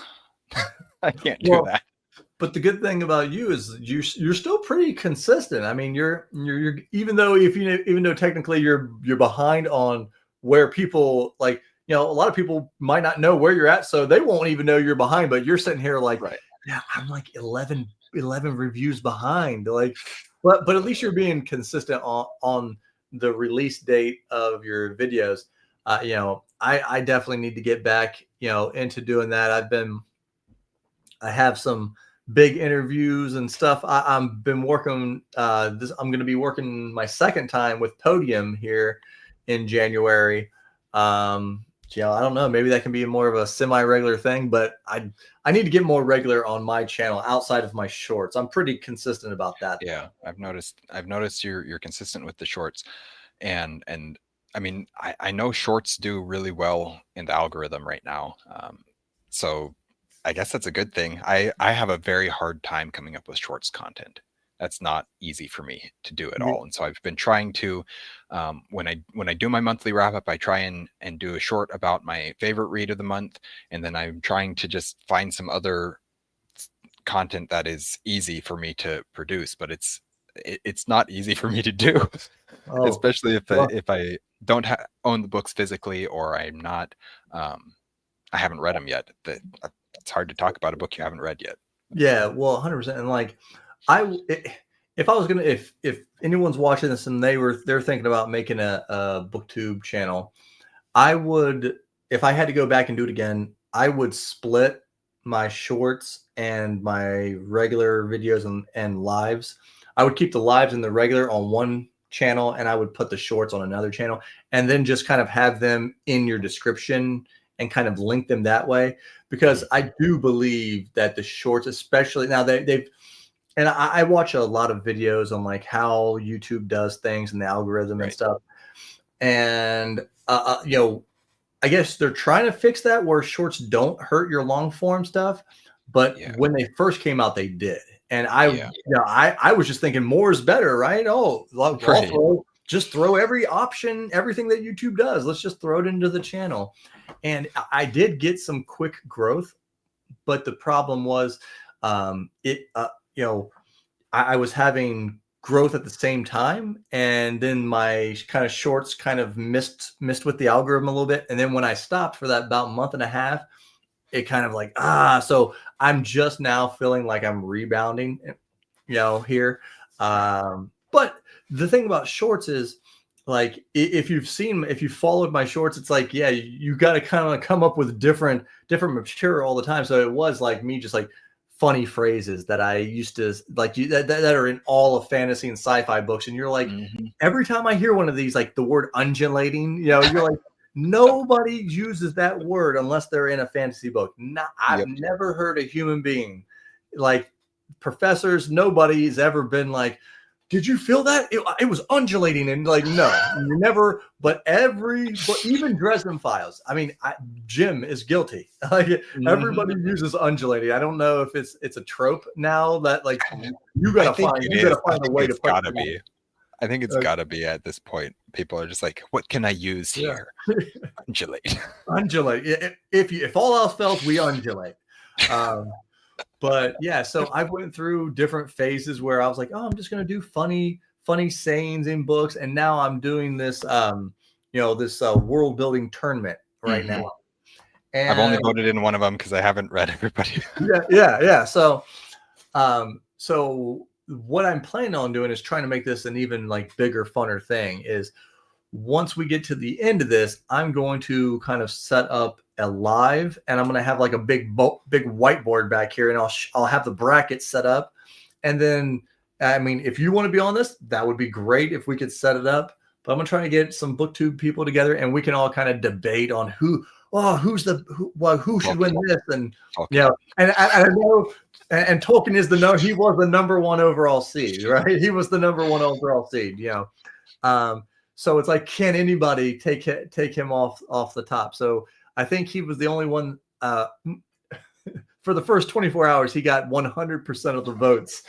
I can't do Well, that. but the good thing about you is you're still pretty consistent. I mean, you're even though if you know, even though technically you're behind on where people like, you know, a lot of people might not know where you're at, so they won't even know you're behind. But you're sitting here like, Right. yeah, I'm like 11 reviews behind. Like, but at least you're being consistent on the release date of your videos. You know, I definitely need to get back, you know, into doing that. I have some big interviews and stuff. I'm been working this. I'm going to be working my second time with Podium here in January. You know, I don't know. Maybe that can be more of a semi-regular thing, but I need to get more regular on my channel outside of my shorts. I'm pretty consistent about that Yeah, though. I've noticed you're consistent with the shorts, and I mean I know shorts do really well in the algorithm right now. So I guess that's a good thing. I have a very hard time coming up with shorts content. That's not easy for me to do at Yeah. all. And so I've been trying to, when I do my monthly wrap up, I try and do a short about my favorite read of the month, and then I'm trying to just find some other content that is easy for me to produce, but it's not easy for me to do, Oh, especially well, if I don't own the books physically, or I'm not, I haven't read them yet. It's hard to talk about a book you haven't read yet. yeah, well, 100%. And like, if I was gonna, if anyone's watching this and they're thinking about making a BookTube channel, I would, if I had to go back and do it again, I would split my shorts and my regular videos and lives. I would keep the lives and the regular on one channel, and I would put the shorts on another channel, and then just kind of have them in your description and kind of link them that way. Because Mhm. I do believe that the shorts, especially now, they've and I watch a lot of videos on like how YouTube does things and the algorithm and Right. stuff. And I guess they're trying to fix that where shorts don't hurt your long form stuff. But Yeah. when they first came out, they did. And Yeah. I was just thinking more is better, right? Oh, like, Right. just throw every option, everything that YouTube does. Let's just throw it into the channel. And I did get some quick growth, but the problem was, it, I was having growth at the same time, and then my kind of shorts kind of missed with the algorithm a little bit. And then when I stopped for that about month and a half, it kind of like so I'm just now feeling like I'm rebounding, here. Right. But the thing about shorts is like if you followed my shorts, it's like you got to kind of come up with different material all the time. So it was like me just like funny phrases that I used to like that are in all of fantasy and sci-fi books, and you're like, Mhm. every time I hear one of these, like the word undulating, you're like, nobody uses that word unless they're in a fantasy book. I've Yep. never heard a human being, like professors, nobody's ever been like, did you feel that? It was undulating, and like, no, you never. But even Dresden Files. I mean, Jim is guilty. Like Mhm. everybody uses undulating. I don't know if it's a trope now that like I think it you gotta is. I find a think way to it's put gotta them. be. I think it's gotta be at this point. People are just like, what can I use Yeah. here? Undulate. Undulate. If all else fails, we undulate. Um, but yeah, so I went through different phases where I was like, oh, I'm just gonna do funny sayings in books, and now I'm doing this this world building tournament right Mhm. now. I've only And voted in one of them because I haven't read everybody. yeah. So what I'm planning on doing is trying to make this an even like bigger, funner thing. Is once we get to the end of this, I'm going to kind of set up a live, and I'm going to have like a big whiteboard back here, and I'll have the brackets set up, and then I mean, if you want to be on this, that would be great if we could set it up. But I'm going to try to get some booktube people together, and we can all kind of debate on who should win Tolkien. this, and Tolkien. and I know. And Tolkien is he was the number one overall seed, right? He was the number one overall seed, so it's like, can anybody take him off the top? So I think he was the only one. For the first 24 hours, he got 100% of the votes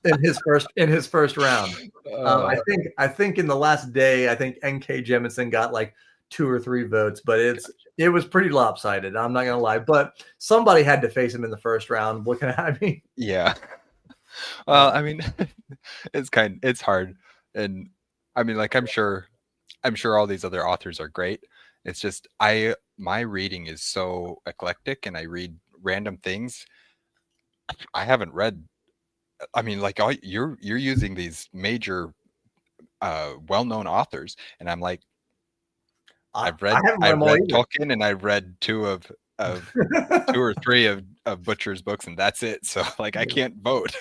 in his first round. Uh, I think in the last day, I think N.K. Jemisin got like 2 or 3 votes, but it was pretty lopsided. I'm not gonna lie, but somebody had to face him in the first round. Looking at me, yeah. Well, uh, I mean, it's hard, and I mean, like, I'm sure all these other authors are great. It's just my reading is so eclectic, and I read random things. I haven't read. I mean, like, you're using these major, well-known authors, and I'm like, I haven't read I've them all read either. Tolkien, and I've read of 2 or 3 of Butcher's books, and that's it. So like, I can't vote.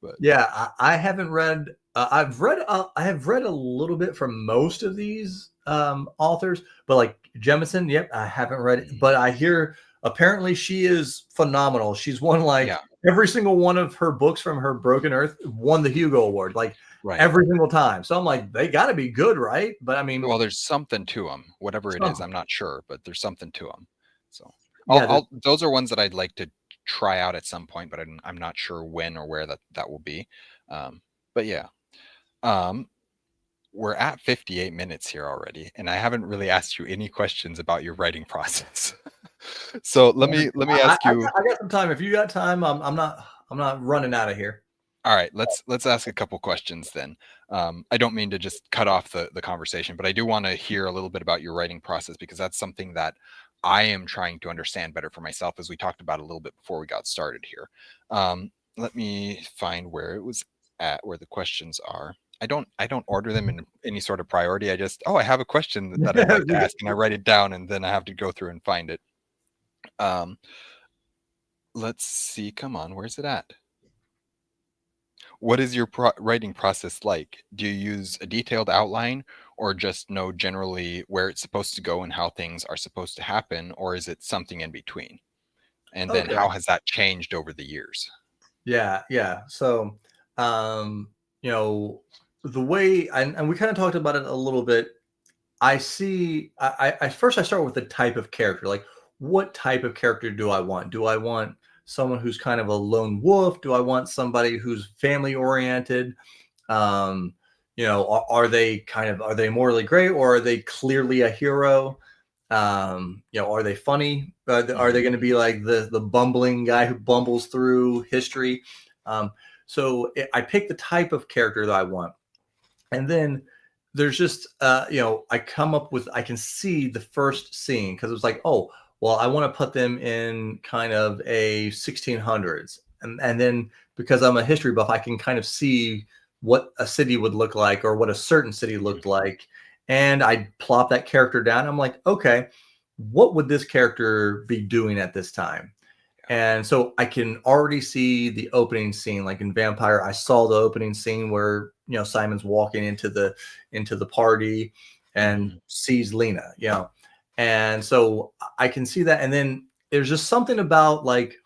But Yeah, I haven't read. I have read a little bit from most of these authors, but like Jemison, yep, I haven't read it. But I hear apparently she is phenomenal. She's won like yeah, every single one of her books from her Broken Earth won the Hugo Award, like right. every single time. So I'm like, they got to be good, right? But I mean, Well, there's something to them, whatever it is. some I'm not sure, but there's something to them. So yeah, I'll those are ones that I'd like to try out at some point, but I'm not sure when or where that will be. But yeah, um, we're at 58 minutes here already, and I haven't really asked you any questions about your writing process. So let me ask you. I got some time. If you got time, I'm not running out of here. All right, let's ask a couple questions then. I don't mean to just cut off the conversation, but I do want to hear a little bit about your writing process because that's something that I am trying to understand better for myself, as we talked about a little bit before we got started here. Let me find where it was at, where the questions are. I don't order them in any sort of priority. I just, I have a question that I'd like to ask, and I write it down, and then I have to go through and find it. Um, let's see. Come on, where's it at? What is your writing process like? Do you use a detailed outline or just know generally where it's supposed to go and how things are supposed to happen, or is it something in between? And then Okay. how has that changed over the years? Yeah, yeah. So, um, you know, the way and we kind of talked about it a little bit. I see. I first I start with the type of character. Like, what type of character do I want? Do I want someone who's kind of a lone wolf? Do I want somebody who's family oriented? Um, are they are they morally gray, or are they clearly a hero? Are they funny? Are they Mhm. going to be like the bumbling guy who bumbles through history? I pick the type of character that I want, and then there's just I come up with, I can see the first scene because it was like, oh, well, I want to put them in kind of a 1600s, and then because I'm a history buff, I can kind of see what a city would look like or what a certain city looked Mhm. like, and I plop that character down. I'm like, okay, what would this character be doing at this time? Yeah. And so I can already see the opening scene, like in Vampire. I saw the opening scene where Simon's walking into the party and Mhm. sees Lena, and so I can see that. And then there's just something about like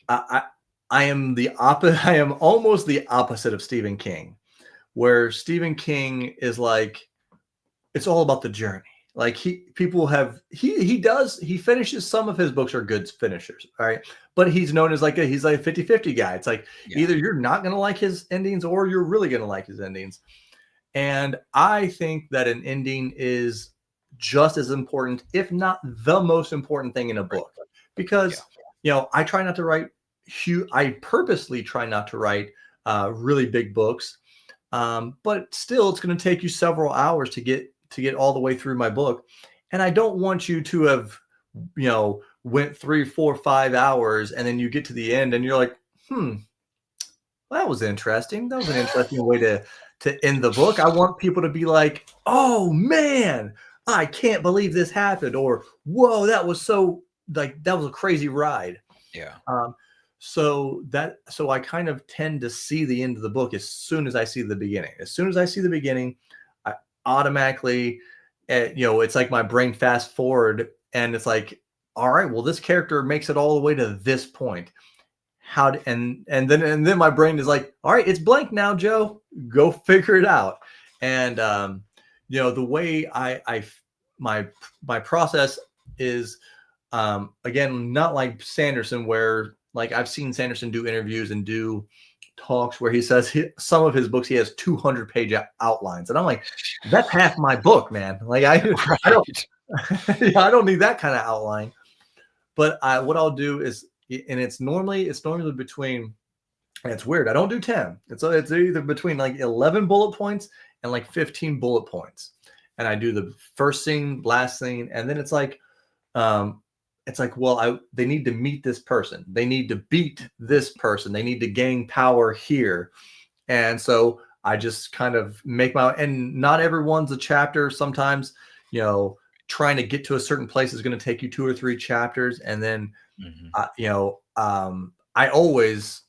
I I am the opposite. I am almost the opposite of Stephen King, where Stephen King is like, it's all about the journey. Like he finishes, some of his books are good finishers, all right, but he's known as like he's like a 50-50 guy. It's like Yeah. either you're not going to like his endings or you're really going to like his endings. And I think that an ending is just as important, if not the most important thing in a Right. book, Yeah. because I try not to write huge. I purposely try not to write really big books, but still, it's going to take you several hours to get all the way through my book, and I don't want you to have went 3, 4, 5 hours, and then you get to the end and you're like, hmm, well, that was interesting. That was an interesting way to end the book. I want people to be like, oh man, I can't believe this happened, or whoa, that was so, like, that was a crazy ride. Yeah. Um, so I kind of tend to see the end of the book as soon as I see the beginning. As soon as I see the beginning, I automatically, it's like my brain fast forward, and it's like, all right, well, this character makes it all the way to this point. And then my brain is like, all right, it's blank now, Joe. Go figure it out. And the way my my process is, again, not like Sanderson, where like I've seen Sanderson do interviews and do talks where he says some of his books he has 200-page outlines, and I'm like, that's half my book, man. Like I don't Right. I don't need that kind of outline. But what I'll do is, and it's normally between, and it's weird, I don't do 10. It's either between like 11 bullet points and like 15 bullet points, and I do the first scene, last scene, and then um, it's like, well, they need to meet this person. They need to beat this person. They need to gain power here. And so I just kind of make my, and not everyone's a chapter. Sometimes, you know, trying to get to a certain place is going to take you 2 or 3 chapters. And then, Mhm. I always,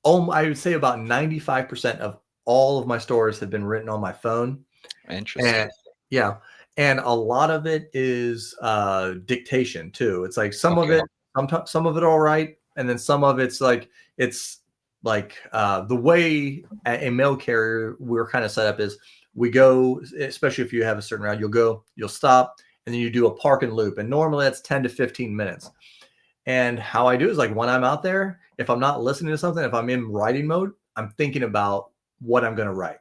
I would say about 95% of all of my stories have been written on my phone. And Interesting. yeah, and a lot of it is dictation too. It's like some of Okay. it, sometimes some of it all right, and then some of it's like the way a mail carrier we're kind of set up is, we go, especially if you have a certain route, you'll stop, and then you do a park and loop, and normally that's 10 to 15 minutes. And how I do is, like, when I'm out there, if I'm not listening to something, if I'm in writing mode, I'm thinking about what I'm going to write.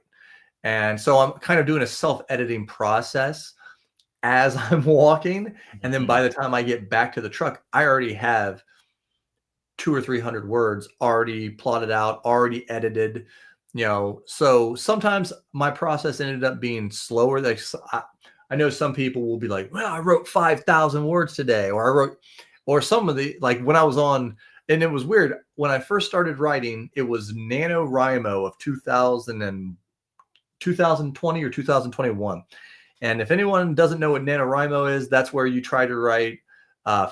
And so I'm kind of doing a self-editing process as I'm walking. And then by Mhm. the time I get back to the truck, I already have 200 or 300 words already plotted out, already edited. So sometimes my process ended up being slower. Like, I know some people will be like, well, I wrote 5,000 words today, or I wrote, or some of the, like when I was on, and it was weird. When I first started writing, it was NaNoWriMo of 2020 or 2021. And if anyone doesn't know what NaNoWriMo is, that's where you try to write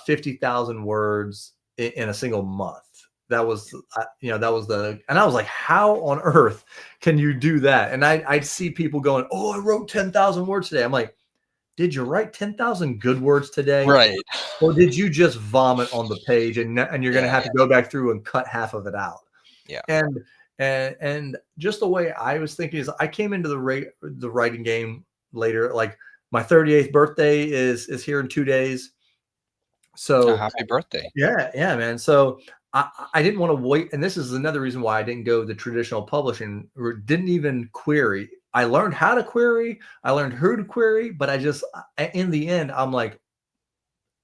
50,000 words in a single month. That was, that was and I was like, how on earth can you do that? And I'd see people going, oh, I wrote 10,000 words today. I'm like, did you write 10,000 good words today? Right. Or did you just vomit on the page, and you're going to Yeah. have to go back through and cut half of it out? Yeah. And just the way I was thinking is I came into the writing game later. Like my 38th birthday is here in 2 days. So Happy birthday. yeah, man. So I didn't want to wait. And this is another reason why I didn't go the traditional publishing or didn't even query. I learned how to query. I learned who to query, but in the end, I'm like,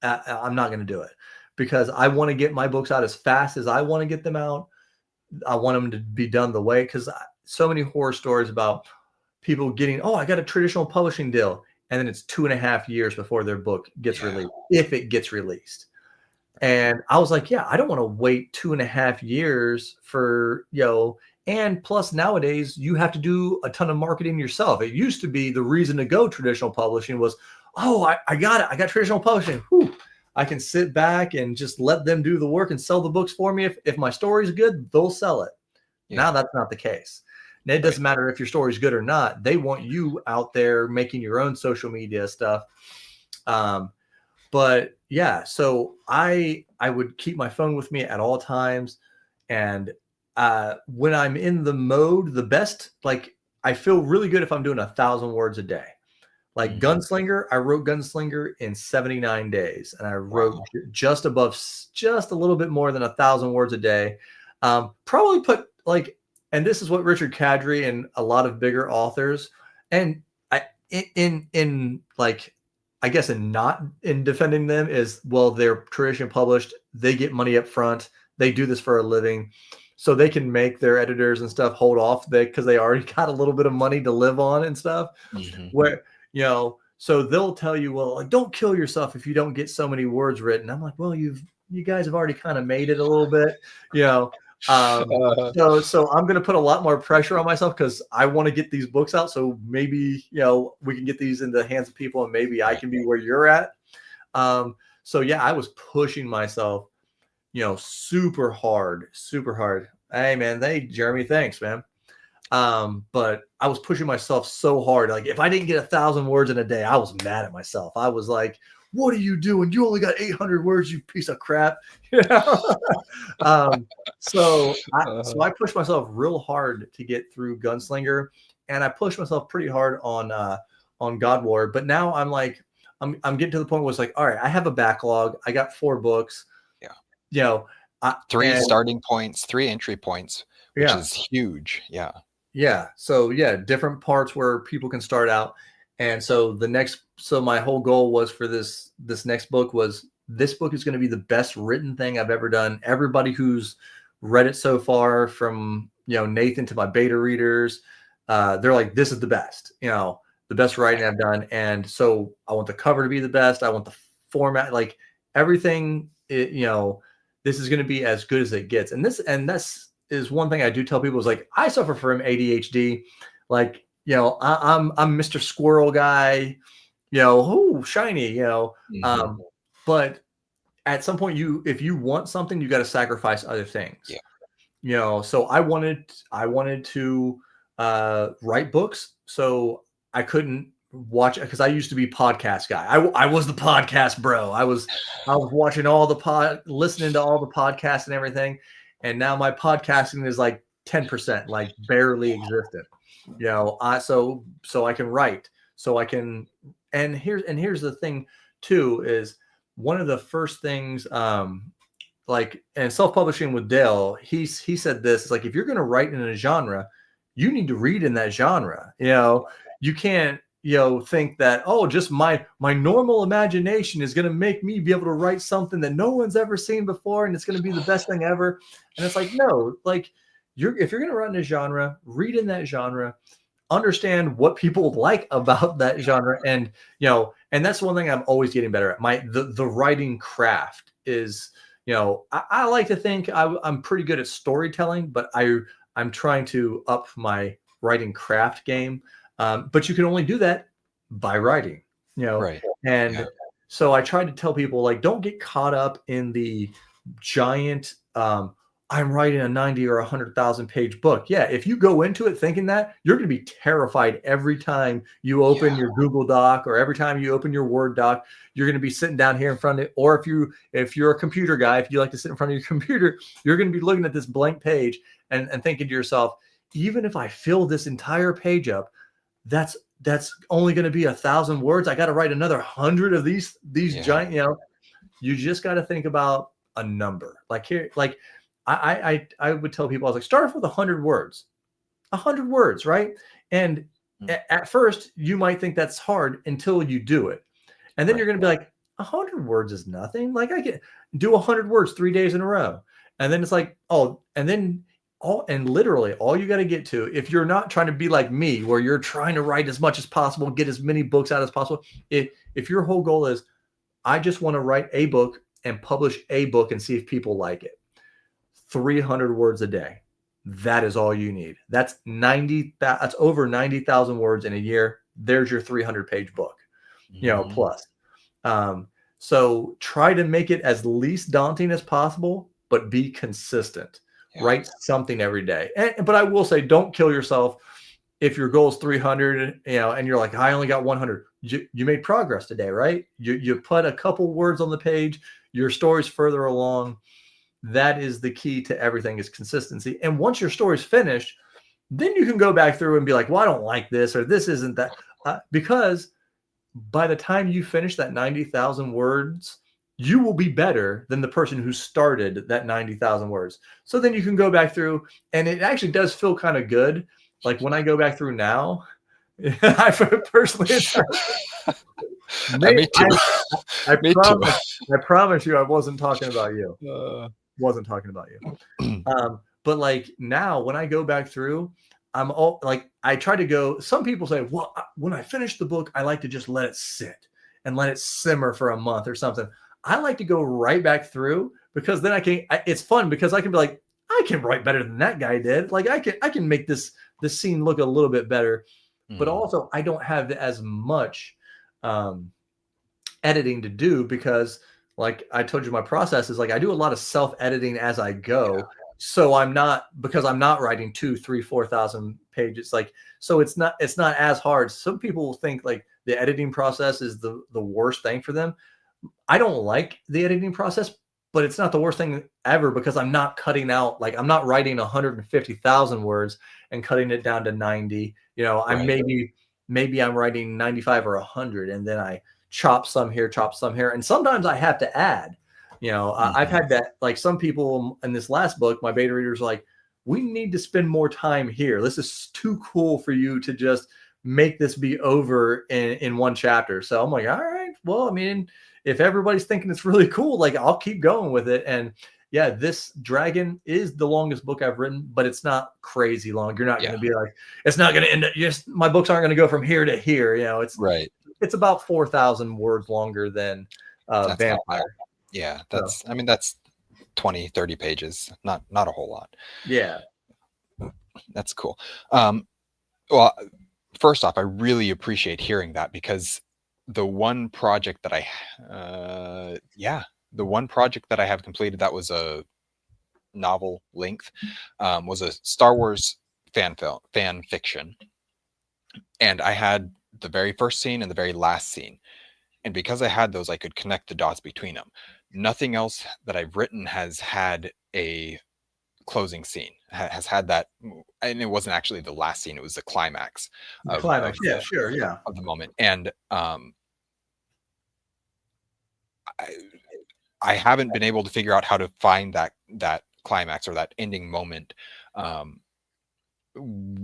I'm not going to do it because I want to get my books out as fast as I want to get them out. I want them to be done the way, because so many horror stories about people getting, oh, I got a traditional publishing deal. And then it's 2.5 years before their book gets released, if it gets released. And I was like, yeah, I don't want to wait 2.5 years for, and plus nowadays you have to do a ton of marketing yourself. It used to be the reason to go traditional publishing was, oh, I got it. I got traditional publishing. Whew. I can sit back and just let them do the work and sell the books for me. If my story's good, they'll sell it. Yeah. Now that's not the case. And it doesn't matter if your story's good or not. They want you out there making your own social media stuff. But yeah, so I would keep my phone with me at all times. And when I'm in the mode, the best, like I feel really good if I'm doing 1,000 words a day. Like Gunslinger, I wrote Gunslinger in 79 days, and I wrote just a little bit more than 1,000 words a day. Probably put like, and this is what Richard Kadrey and a lot of bigger authors, and in like, I guess not in defending them is, well, they're traditionally published. They get money up front. They do this for a living. So they can make their editors and stuff hold off because they already got a little bit of money to live on and stuff. Where, so they'll tell you, well, like, don't kill yourself if you don't get so many words written. I'm like, well, you guys have already kind of made it a little bit, so I'm going to put a lot more pressure on myself because I want to get these books out. So maybe, we can get these in the hands of people and maybe I can be where you're at. So yeah, I was pushing myself, super hard. Hey man, Jeremy, thanks, man. But I was pushing myself so hard. Like if I didn't get 1,000 words in a day, I was mad at myself. I was like, what are you doing? You only got 800 words, you piece of crap. So I pushed myself real hard to get through Gunslinger, and I pushed myself pretty hard on God War. But now I'm like, I'm getting to the point where it's like, all right, I have a backlog. I got 4 books. Yeah. 3 starting points, 3 entry points, which is huge. Yeah. Yeah. So yeah, different parts where people can start out. And so my whole goal was for this next book was, this book is going to be the best written thing I've ever done. Everybody who's read it so far, from, Nathan to my beta readers, they're like, this is the best, the best writing I've done. And so I want the cover to be the best. I want the format, like everything, this is going to be as good as it gets. And that's is one thing I do tell people is like, I suffer from ADHD. Like, I'm Mr. Squirrel guy, shiny, but at some point if you want something, you got to sacrifice other things. Yeah. So I wanted to write books. So I couldn't watch, because I used to be podcast guy. I was the podcast bro. I was watching listening to all the podcasts and everything. And now my podcasting is like 10%, like barely existent. So I can write, so I can, and here's the thing too, is one of the first things, like, and self-publishing with Dale, he said this, it's like, if you're going to write in a genre, you need to read in that genre. You can't, think that, oh, just my normal imagination is going to make me be able to write something that no one's ever seen before, and it's going to be the best thing ever. And it's like, no, like, if you're going to write in a genre, read in that genre, understand what people like about that genre. And, and that's one thing I'm always getting better at. The writing craft is, I like to think I'm pretty good at storytelling, but I'm trying to up my writing craft game. But you can only do that by writing, Right. And so I try to tell people, like, don't get caught up in the giant, I'm writing a 90 or 100,000 page book. Yeah, if you go into it thinking that, you're going to be terrified every time you open Yeah. your Google Doc or every time you open your Word doc. You're going to be sitting down here in front of it. Or if you're a computer guy, if you like to sit in front of your computer, you're going to be looking at this blank page and thinking to yourself, even if I fill this entire page up, that's only going to be 1,000 words. I got to write another 100 of these Yeah. giant, you just got to think about a number. Like here, like I would tell people, I was like, start off with 100 words, 100 words, right? And Mm. at first, you might think that's hard until you do it, and then you're Right. going to be like, 100 words is nothing. Like I can do 100 words 3 days in a row, and then it's like, oh, and then and literally all you got to get to, if you're not trying to be like me, where you're trying to write as much as possible, get as many books out as possible. If your whole goal is, I just want to write a book and publish a book and see if people like it, 300 words a day. That is all you need. That's over 90,000 words in a year. There's your 300-page book, Mhm. plus. So try to make it as least daunting as possible, but be consistent. Yeah. Write something every day. But I will say, don't kill yourself. If your goal is 300, and you're like, I only got 100, you made progress today, right? You put a couple words on the page, your story's further along. That is the key to everything, is consistency. And once your story's finished, then you can go back through and be like, well, I don't like this, or this isn't that. Because by the time you finish that 90,000 words, you will be better than the person who started that 90,000 words. So then you can go back through, and it actually does feel kind of good. Like when I go back through now, I personally, Me too. I Me too. promise you, I wasn't talking about you. Uh, Wasn't talking about you. But like now, when I go back through, I'm all like, I try to go. Some people say, well, when I finish the book, I like to just let it sit and let it simmer for a month or something. I like to go right back through, because then it's fun, because I can be like, I can write better than that guy did. Like I can make this scene look a little bit better, but mhm. also I don't have as much editing to do, because like I told you, my process is like I do a lot of self-editing as I Yeah. go. So I'm not writing 2, 3, 4,000 pages. Like, so it's not as hard. Some people will think like the editing process is the worst thing for them. I don't like the editing process, but it's not the worst thing ever, because I'm not cutting out, like I'm not writing 150,000 words and cutting it down to 90. I'm Right. maybe I'm writing 95 or 100, and then I chop some here, and sometimes I have to add. I've Mhm. had that. Like some people in this last book, my beta readers, like, we need to spend more time here. This is too cool for you to just make this be over in one chapter. So I'm like, all right, well, I mean, if everybody's thinking it's really cool, like I'll keep going with it. And yeah, this Dragon is the longest book I've written, but it's not crazy long. You're not going Yeah. to be like, it's not going to end up, my books aren't going to go from here to here. Right. It's about 4,000 words longer than That's not bad. Vampire. Yeah. So That's 20, 30 pages. Not a whole lot. yeah. That's cool. Well, first off, I really appreciate hearing that, because the one project that the one project that I have completed that was a novel length, was a Star Wars fan fiction, and I had the very first scene and the very last scene, and because I had those, I could connect the dots between them. Nothing else that I've written has had a closing scene, has had that, and it wasn't actually the last scene; it was the climax The climax. of Yeah, sure. Yeah. the moment. And I, I haven't been able to figure out how to find that climax or that ending moment. Um,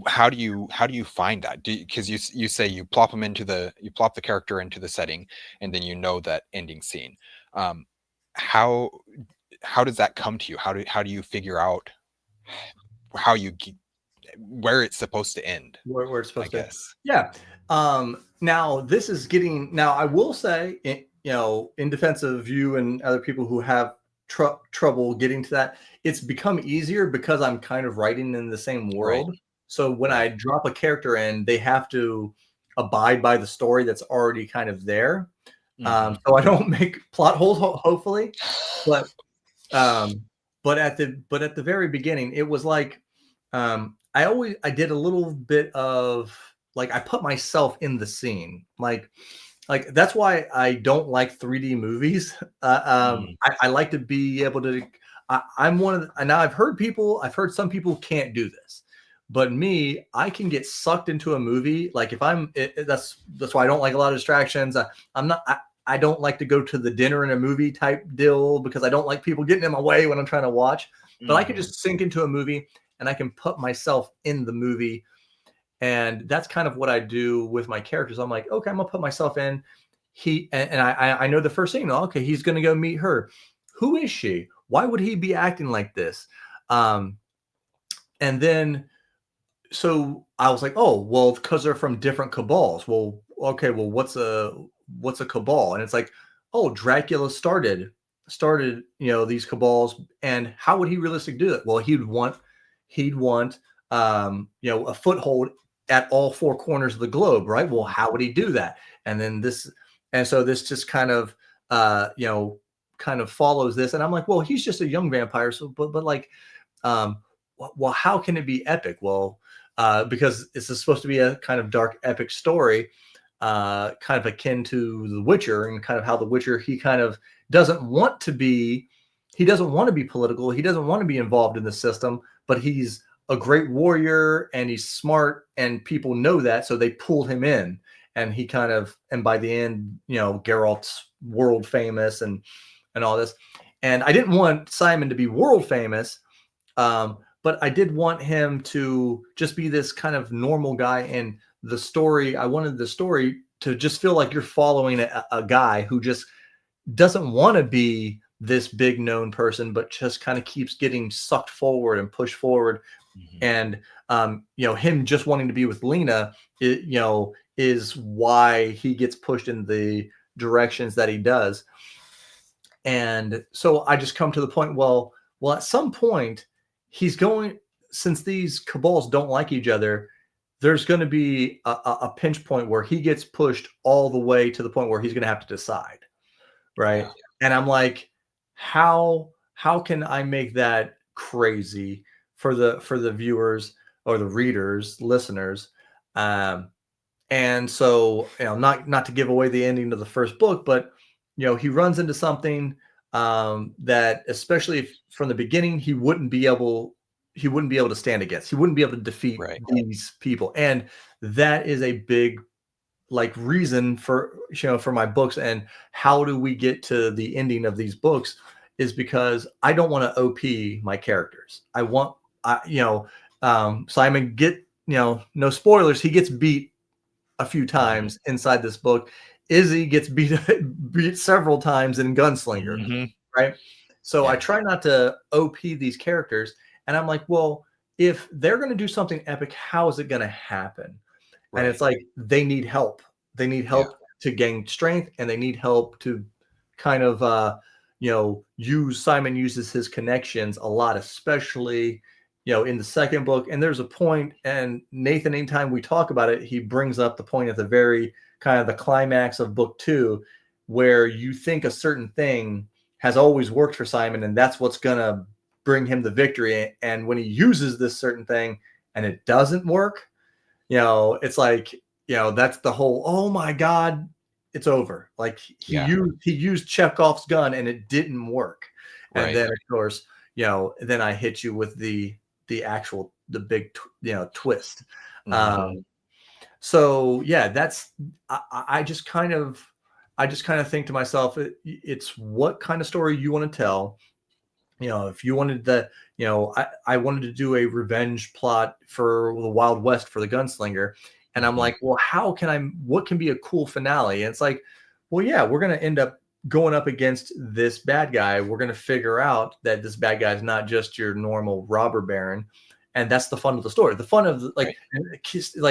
how do you find that? Because you say you plop the character into the setting, and then you know that ending scene. Um, how how does that come to you? How do you figure out how where it's supposed to end? Where it's I supposed to. guess. Yeah. Now this is getting. Now I will say, in defense of you and other people who have trouble getting to that, it's become easier because I'm kind of writing in the same Right. world. So when I Right. drop a character in, they have to abide by the story that's already kind of there. Hmm. So I don't make plot holes, hopefully, but um, but at the very beginning, it was like I did a little bit of like I put myself in the scene, like that's why I don't like 3D movies. I like to be able to. I'm one of the, and now I've heard some people can't do this, but me, I can get sucked into a movie. Like if that's why I don't like a lot of distractions. I'm not. I don't like to go to the dinner in a movie type deal because I don't like people getting in my way when I'm trying to watch. But I can just sink into a movie and I can put myself in the movie. And that's kind of what I do with my characters. I'm like, okay, I'm gonna put myself in. I know the first thing. Okay, he's gonna go meet her. Who is she? Why would he be acting like this? And then so I was like, oh, well, because they're from different cabals. Well, okay, well, what's a cabal? And it's like, oh, Dracula started, these cabals, and how would he realistically do it? Well, he'd want a foothold at all four corners of the globe, right? Well, how would he do that? So this just kind of kind of follows this. And I'm like, well, he's just a young vampire. So, but like, well, how can it be epic? Well, because it's supposed to be a kind of dark, epic story, kind of akin to The Witcher, and kind of how The Witcher, he kind of doesn't want to be political. He doesn't want to be involved in the system, but he's a great warrior and he's smart, and people know that, so they pull him in. And he kind of, and by the end, Geralt's world famous and all this. And I didn't want Simon to be world famous, but I did want him to just be this kind of normal guy. And the story, I wanted the story to just feel like you're following a guy who just doesn't want to be this big known person, but just kind of keeps getting sucked forward and pushed forward. And him just wanting to be with Lena, is why he gets pushed in the directions that he does. And so I just come to the point, well, at some point since these cabals don't like each other, there's going to be a pinch point where he gets pushed all the way to the point where he's going to have to decide. Right. Yeah. And I'm like, how can I make that crazy for the viewers or the readers, listeners? And so, not to give away the ending of the first book, but he runs into something that, especially if from the beginning, he wouldn't be able to stand against. He wouldn't be able to defeat these people. And that is a big reason for my books. And how do we get to the ending of these books is because I don't want to OP my characters. Simon no spoilers. He gets beat a few times inside this book. Izzy gets beat several times in Gunslinger, right? So I try not to OP these characters, and I'm like, well, if they're going to do something epic, how is it going to happen? Right. And it's like they need help. They need help to gain strength, and they need help to kind of Simon uses his connections a lot, especially in the second book. And there's a point, and Nathan, anytime we talk about it, he brings up the point at the very kind of the climax of book 2, where you think a certain thing has always worked for Simon, and that's what's going to bring him the victory. And when he uses this certain thing and it doesn't work, it's like, that's the whole, oh my God, it's over. Like he used Chekhov's gun and it didn't work. And then of course, then I hit you with the big, twist. So yeah, that's, I just kind of think to myself, it's what kind of story you want to tell. If you wanted I wanted to do a revenge plot for the Wild West for the Gunslinger. And I'm like, well, what can be a cool finale? And it's like, well, yeah, we're going to end up going up against this bad guy. We're going to figure out that this bad guy is not just your normal robber baron. And that's the fun of the story. The fun of like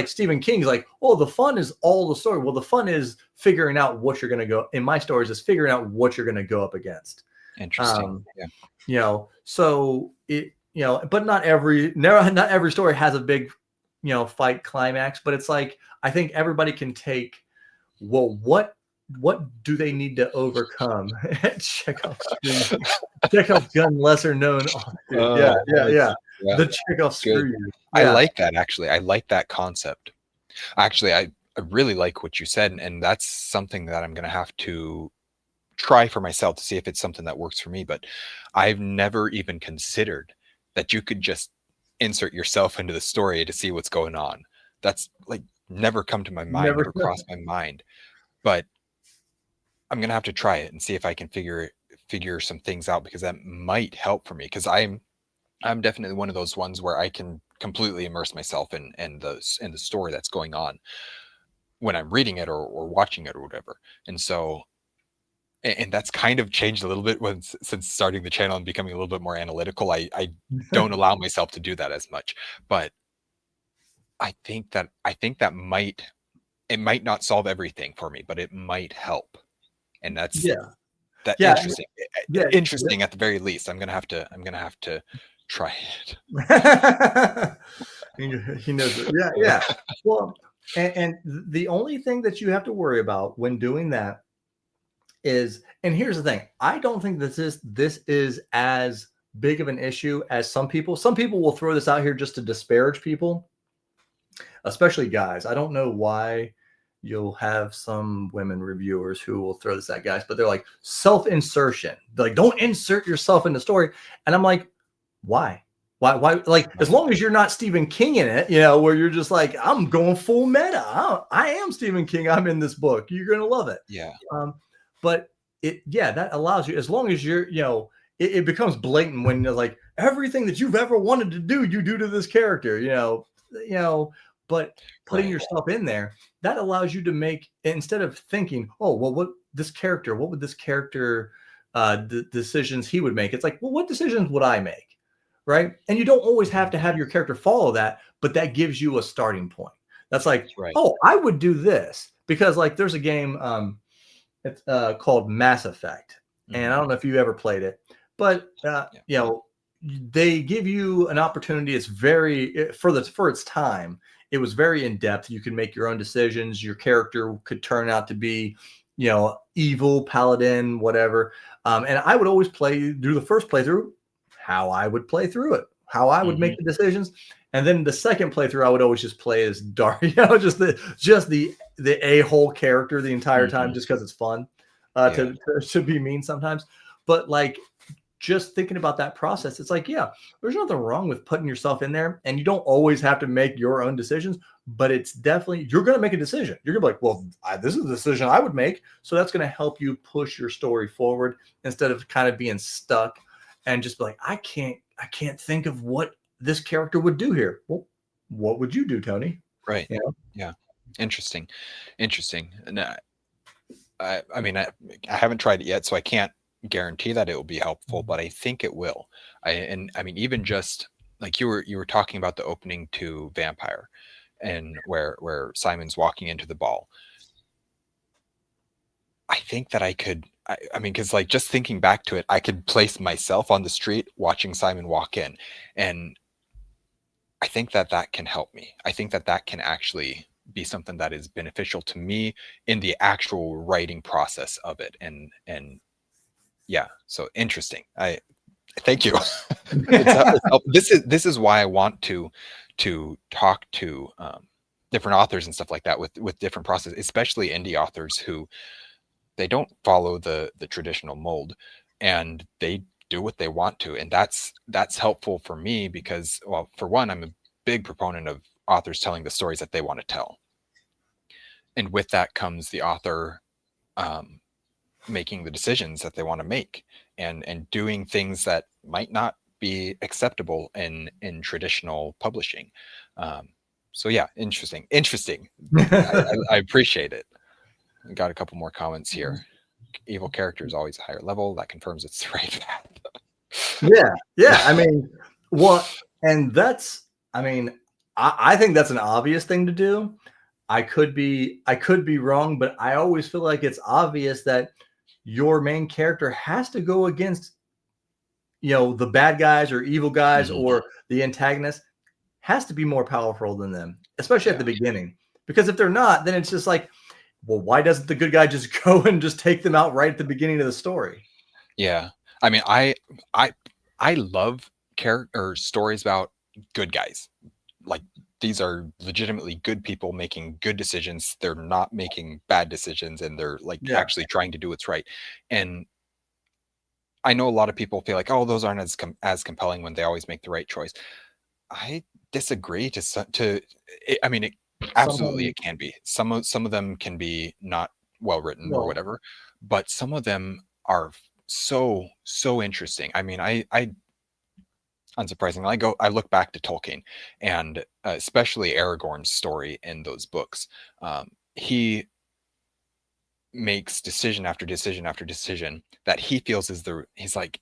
Stephen King's like, oh, the fun is all the story. Well, the fun is figuring out what you're going to go in my stories is figuring out what you're going to go up against. Interesting. So it, but not every story has a big, fight climax, but it's like, I think everybody can take, well, what what do they need to overcome? Chekhov's screw you. Chekhov's gun, lesser known. Oh, dude. Yeah, yeah, yeah. Yeah, The Chekhov good. screw you. I Yeah. like that, actually. I like that concept. Actually, I really like what you said, and that's something that I'm going to have to try for myself to see if it's something that works for me. But I've never even considered that you could just insert yourself into the story to see what's going on. That's like never come to my mind, never crossed my mind. But I'm gonna have to try it and see if I can figure some things out, because that might help for me. Because I'm definitely one of those ones where I can completely immerse myself in the story that's going on when I'm reading it or watching it or whatever. And so, and that's kind of changed a little bit since starting the channel and becoming a little bit more analytical. I don't allow myself to do that as much, but I think that it might not solve everything for me, but it might help. And that's interesting. Yeah. Interesting at the very least. I'm gonna have to try it. He knows it. Yeah, yeah. Well, and the only thing that you have to worry about when doing that is, and here's the thing, I don't think this is as big of an issue as some people. Some people will throw this out here just to disparage people, especially guys. I don't know why you'll have some women reviewers who will throw this at guys, but they're like, self-insertion. They're like, don't insert yourself in the story. And I'm like, why? Why? Like, as long as you're not Stephen King in it, where you're just like, I'm going full meta. I am Stephen King. I'm in this book. You're going to love it. Yeah. But that allows you, as long as you're, it becomes blatant when you're like, everything that you've ever wanted to do, you do to this character, but putting yourself in there, that allows you to make, instead of thinking, oh, well, what would this character the decisions he would make? It's like, well, what decisions would I make? Right. And you don't always have to have your character follow that, but that gives you a starting point. That's like, oh, I would do this, because like there's a game it's called Mass Effect. And I don't know if you ever played it, but they give you an opportunity. It's very, for its time, it was very in depth. You can make your own decisions. Your character could turn out to be, evil, paladin, whatever. And I would always do the first playthrough how I would play through it, how I would make the decisions. And then the second playthrough, I would always just play as dark, just the a-hole character the entire time, just because it's fun to be mean sometimes. But like, just thinking about that process, it's like, yeah, there's nothing wrong with putting yourself in there, and you don't always have to make your own decisions, but it's definitely, you're going to make a decision. You're going to be like, well, this is the decision I would make. So that's going to help you push your story forward, instead of kind of being stuck and just be like, I can't think of what this character would do here. Well, what would you do, Tony? Right. Yeah. Interesting. And I mean, I haven't tried it yet, so I can't guarantee that it will be helpful, but I think it will. I mean, even just like you were talking about the opening to Vampire, and where Simon's walking into the ball. I think that I mean, because like just thinking back to it, I could place myself on the street watching Simon walk in, and I think that can help me. I think that can actually be something that is beneficial to me in the actual writing process of it. And yeah, so interesting. I thank you. This is why I want to talk to different authors and stuff like that with different processes, especially indie authors who they don't follow the traditional mold, and they do what they want to. And that's helpful for me because, well, for one, I'm a big proponent of authors telling the stories that they want to tell. And with that comes the author making the decisions that they want to make, and doing things that might not be acceptable in traditional publishing. So yeah, interesting. I appreciate it. I got a couple more comments here. Evil character is always a higher level. That confirms it's the right path. Yeah. I mean, and that's, I mean, I think that's an obvious thing to do. I could be wrong, but I always feel like it's obvious that your main character has to go against, the bad guys or evil guys, or the antagonist has to be more powerful than them, especially at the beginning. Because if they're not, then it's just like, well, why doesn't the good guy just go and just take them out right at the beginning of the story? Yeah. I mean, I love character stories about good guys. Like, these are legitimately good people making good decisions. They're not making bad decisions, and they're like Yeah, actually trying to do what's right. And I know a lot of people feel like, oh, those aren't as compelling when they always make the right choice. I disagree I mean, absolutely sometimes. it can be. Some of them can be not well written or Well, whatever, but some of them are so interesting. I mean, I unsurprisingly, I look back to Tolkien, and especially Aragorn's story in those books. He makes decision after decision after decision that he feels is he's like,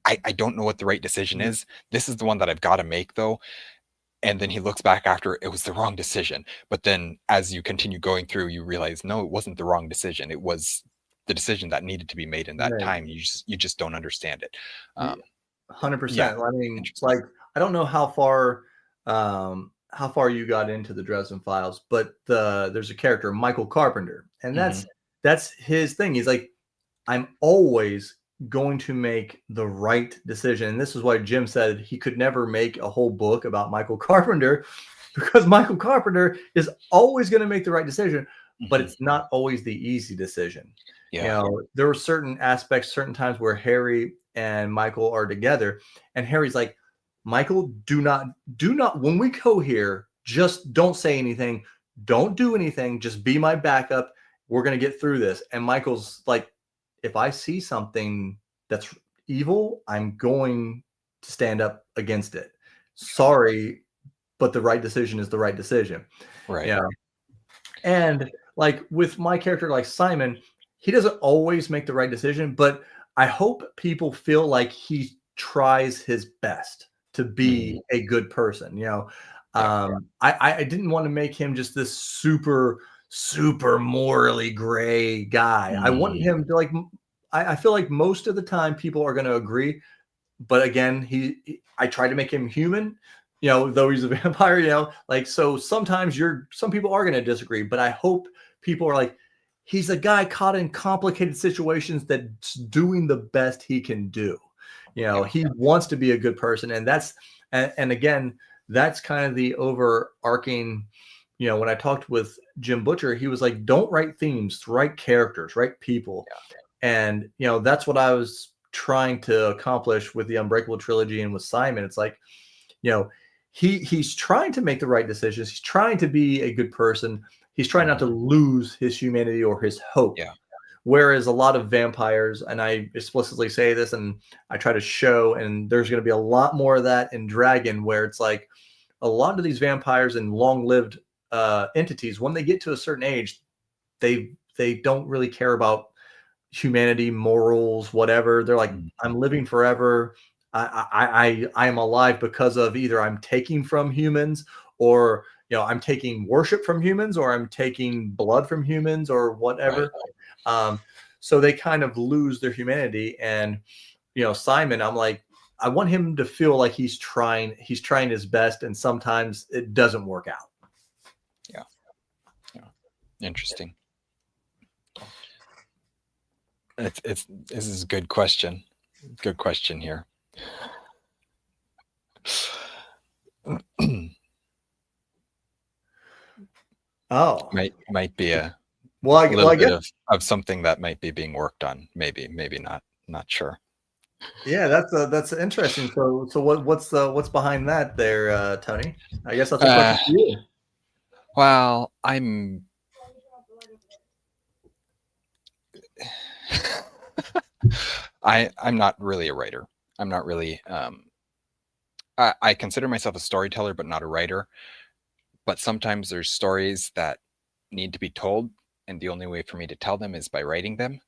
I don't know what the right decision is. This is the one that I've got to make though. And then he looks back after it was the wrong decision. But then as you continue going through, you realize, no, it wasn't the wrong decision. It was the decision that needed to be made in that right. time. You just don't understand it. Yeah, Um, yeah, 100%. I mean, interesting. like, I don't know how far you got into the Dresden Files, but there's a character, Michael Carpenter, and Hmm. that's his thing. He's like, I'm always going to make the right decision. And this is why Jim said he could never make a whole book about Michael Carpenter because Michael Carpenter is always going to make the right decision, but Hmm. it's not always the easy decision. You Yeah. know, there were certain aspects, certain times where Harry and Michael are together, and Harry's like, Michael, do not, when we go here, just don't say anything, don't do anything, just be my backup. We're going to get through this. And Michael's like, if I see something that's evil, I'm going to stand up against it. Sorry, but the right decision is the right decision. Right. Yeah. And like with my character, like Simon, he doesn't always make the right decision, but I hope people feel like he tries his best to Hmm. be a good person. Yeah. I didn't want to make him just this super morally gray guy. I wanted Mm. him to like. I feel like most of the time people are going to agree, but again, I try to make him human, though he's a vampire, like, so sometimes some people are going to disagree, but I hope people are like, he's a guy caught in complicated situations that's doing the best he can do. Yeah. He wants to be a good person. And again, that's kind of the overarching, when I talked with Jim Butcher, he was like, don't write themes, write characters, write people. And that's what I was trying to accomplish with the Unbreakable trilogy and with Simon. It's like, you know, he's trying to make the right decisions. He's trying to be a good person. He's trying not to Hmm. lose his humanity or his hope. Yeah. Whereas a lot of vampires, and I explicitly say this, and I try to show, and there's going to be a lot more of that in Dragon, where it's like a lot of these vampires and long-lived entities, when they get to a certain age, they don't really care about humanity, morals, whatever. They're like, Mm. I'm living forever. I am alive because of either I'm taking from humans, or I'm taking worship from humans, or I'm taking blood from humans, or Right. whatever. Um, so they kind of lose their humanity. And Simon, I'm like, I want him to feel like he's trying his best, and sometimes it doesn't work out. Yeah. Yeah. Interesting. This is a good question. Good question here. Oh, Might be a well, little I bit guess. of something that might be being worked on. Maybe not. Not sure. Yeah, that's interesting. So what's behind that there, Tony? I guess that's a Uh, question for you. well, I'm not really a writer. I'm not really. I consider myself a storyteller, but not a writer. But sometimes there's stories that need to be told, and the only way for me to tell them is by writing them.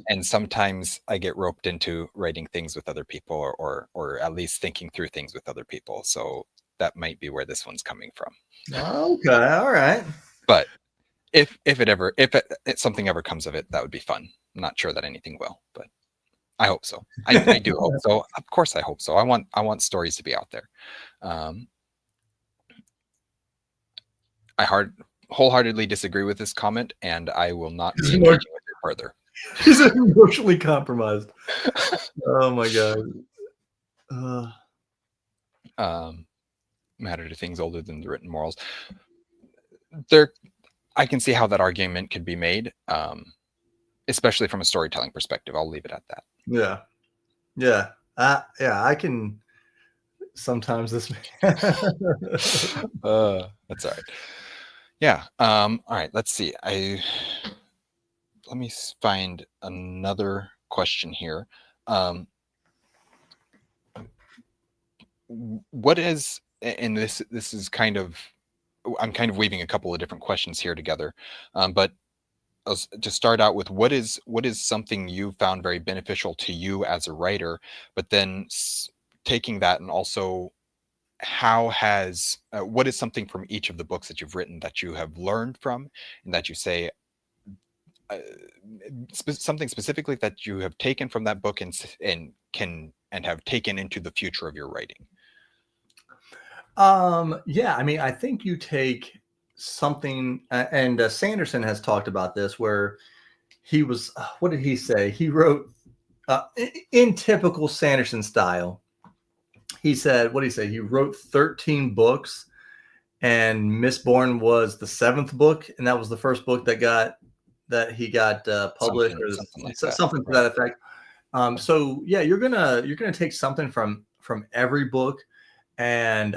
And sometimes I get roped into writing things with other people, or at least thinking through things with other people. So that might be where this one's coming from. Okay, all right. But if something ever comes of it, that would be fun. I'm not sure that anything will, but I hope so. I do hope so. Of course, I hope so. I want stories to be out there. Um, I hard wholeheartedly disagree with this comment, and I will not He's, be engaging with it further. he's emotionally compromised. Oh my god. Matter to things older than the written morals. There, I can see how that argument could be made, especially from a storytelling perspective. I'll leave it at that. Yeah. Yeah. Yeah, I can sometimes this. That's all right. Yeah. All right. Let's see. Let me find another question here. What is, and this is kind of, I'm kind of weaving a couple of different questions here together, but to start out with, what is something you found very beneficial to you as a writer, but then taking that and also how has what is something from each of the books that you've written that you have learned from, and that you say something specifically that you have taken from that book and have taken into the future of your writing? Yeah, I mean, I think you take something, and Sanderson has talked about this, where he was, what did he say? He wrote, in typical Sanderson style, he said, what did he say? He wrote 13 books, and Mistborn was the 7th book, and that was the first book that he got published, or something like something to that effect. So yeah, you're gonna take something from every book. And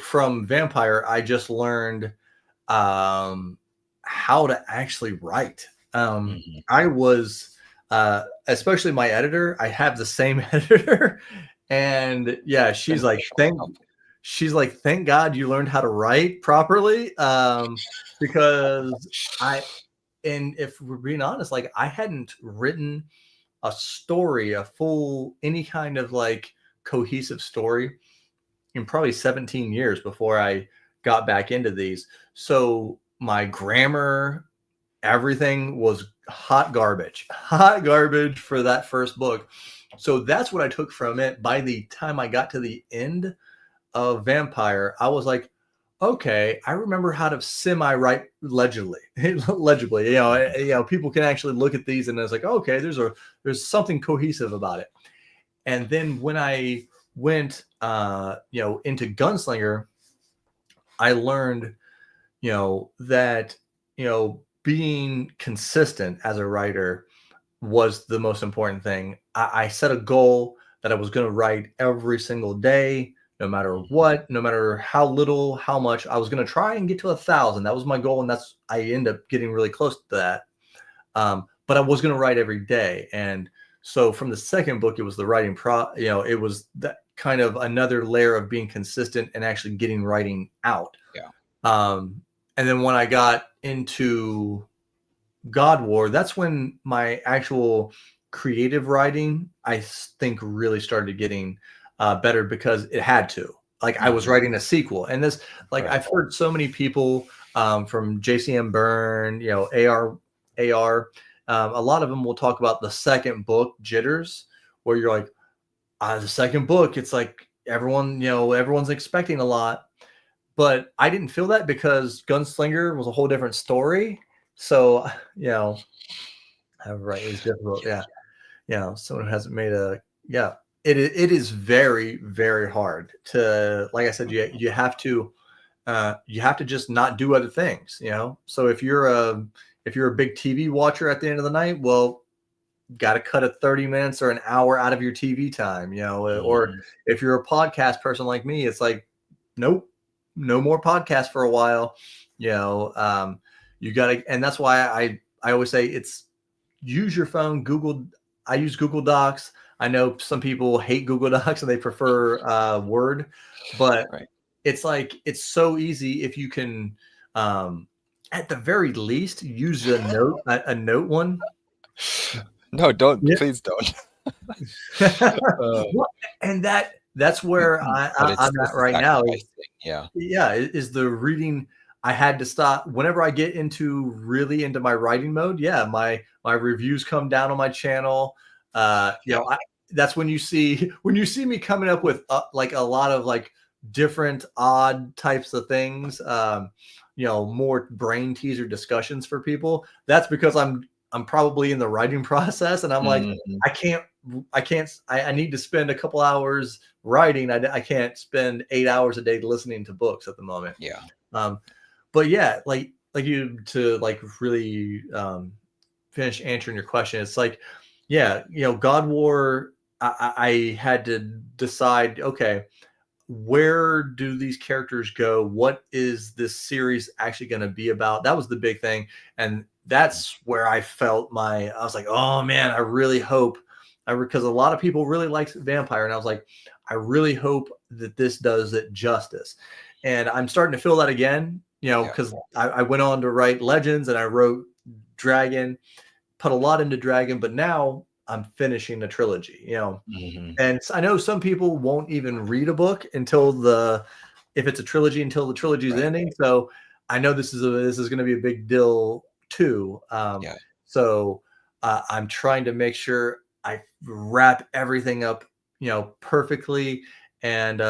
from Vampire, I just learned how to actually write. Mm-hmm. I was, especially my editor, I have the same editor, and yeah, she's like, thank God you learned how to write properly, because and if we're being honest, like, I hadn't written a story, a full, any kind of like cohesive story in probably 17 years before I got back into these. So my grammar, everything was hot garbage for that first book. So that's what I took from it. By the time I got to the end of Vampire, I was like, okay, I remember how to semi-write legibly. People can actually look at these and it's like, okay, there's something cohesive about it. And then when I went, into Gunslinger, I learned, that, being consistent as a writer was the most important thing. I set a goal that I was going to write every single day, no matter what, no matter how little, how much. I was going to try and get to 1,000. That was my goal, and I end up getting really close to that. But I was going to write every day, and so from the second book, it was the writing it was that kind of another layer of being consistent and actually getting writing out. Yeah. And then when I got into God War, that's when my actual creative writing, I think, really started getting better, because it had to. Like, I was writing a sequel, and this, like, I've heard so many people from JCM Byrne, AR. A lot of them will talk about the second book, Jitters, where you're like, the second book, it's like everyone's expecting a lot. But I didn't feel that, because Gunslinger was a whole different story. So, right, it's difficult. Yeah. Someone hasn't made it is very, very hard to, like I said, you have to just not do other things, So if you're a big TV watcher at the end of the night, well, got to cut a 30 minutes or an hour out of your TV time, or if you're a podcast person like me, it's like, nope, no more podcasts for a while, you got to, and that's why I always say, it's use your phone. I use Google Docs. I know some people hate Google Docs and they prefer Word, but it's like, it's so easy if you can, at the very least, use a note one. No, don't. Yeah. Please don't. And that's where I'm at right now. Is the reading. I had to stop whenever I get really into my writing mode. Yeah, my reviews come down on my channel. That's when you see me coming up with like a lot of like different odd types of things, more brain teaser discussions for people, that's because I'm probably in the writing process, and I'm like, Mhm. I can't, I need to spend a couple hours writing. I can't spend 8 hours a day listening to books at the moment. Yeah. Um, but yeah, like you to like really finish answering your question. It's like, yeah, God War. I had to decide. Okay, where do these characters go? What is this series actually going to be about? That was the big thing, and that's where I felt I was like, oh man, I really hope, because a lot of people really like Vampire, and I was like, I really hope that this does it justice, and I'm starting to feel that again. Yeah. Because I went on to write Legends, and I wrote Dragon, put a lot into Dragon, but now I'm finishing the trilogy. Mhm. And I know some people won't even read a book until if it's a trilogy, until the trilogy is Right. ending. So I know this is going to be a big deal too. Yeah. So I'm trying to make sure I wrap everything up, perfectly. And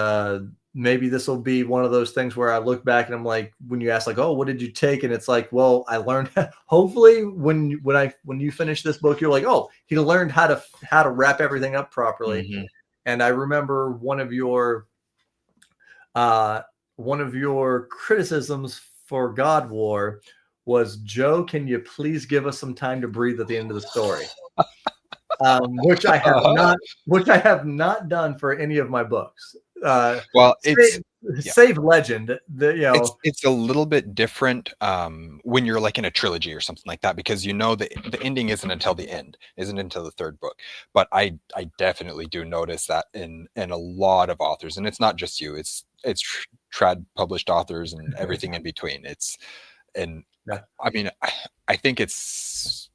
maybe this will be one of those things where I look back and I'm like, when you ask like, oh, what did you take? And it's like, well, I learned. Hopefully, when you finish this book, you're like, oh, he learned how to wrap everything up properly. Mhm. And I remember uh, one of your criticisms for God War was, Joe, can you please give us some time to breathe at the end of the story? Which I have Uh-huh. not, which I have not done for any of my books. Well, Save, yeah. save Legend. It's a little bit different when you're like in a trilogy or something like that, because the ending isn't until the end, isn't until the third book. But I definitely do notice that in a lot of authors, and it's not just you. It's trad published authors and everything in between. And Yeah, I mean, I think it's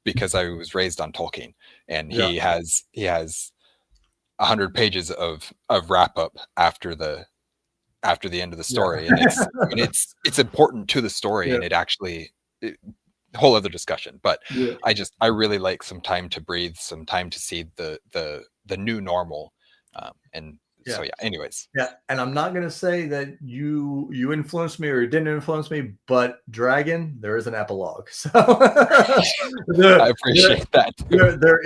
because I was raised on Tolkien, and yeah, he has 100 pages of wrap up after the end of the yeah, story, and it's important to the story, yeah, and it, whole other discussion. But yeah. I really like some time to breathe, some time to see the new normal, and so Yeah. yeah. Anyways, Yeah, and I'm not gonna say that you influenced me or didn't influence me, but Dragon, there is an epilogue. So I the, the, appreciate that too. there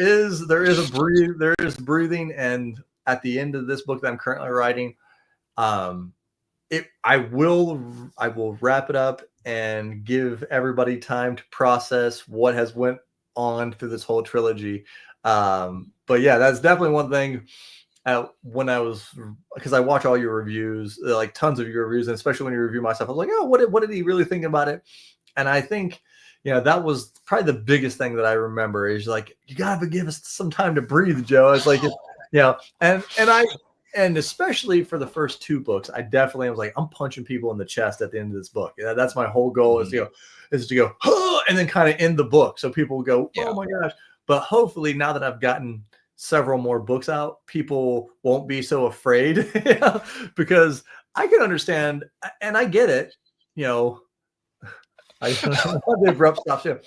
is breathing, and at the end of this book that I'm currently writing, um, I will wrap it up and give everybody time to process what has went on through this whole trilogy. But yeah, that's definitely one thing. When I was, because I watch all your reviews, like tons of your reviews, and especially when you review my stuff, I was like, oh, what did he really think about it? And I think, that was probably the biggest thing that I remember is like, you gotta give us some time to breathe, Joe. It's like, and especially for the first two books, I definitely was like, I'm punching people in the chest at the end of this book. Yeah, that's my whole goal is Mhm. to go, oh, and then kind of end the book so people go, oh Yeah, my gosh. But hopefully, now that I've gotten several more books out, people won't be so afraid, because I can understand and I get it. You know, I the abrupt stop too.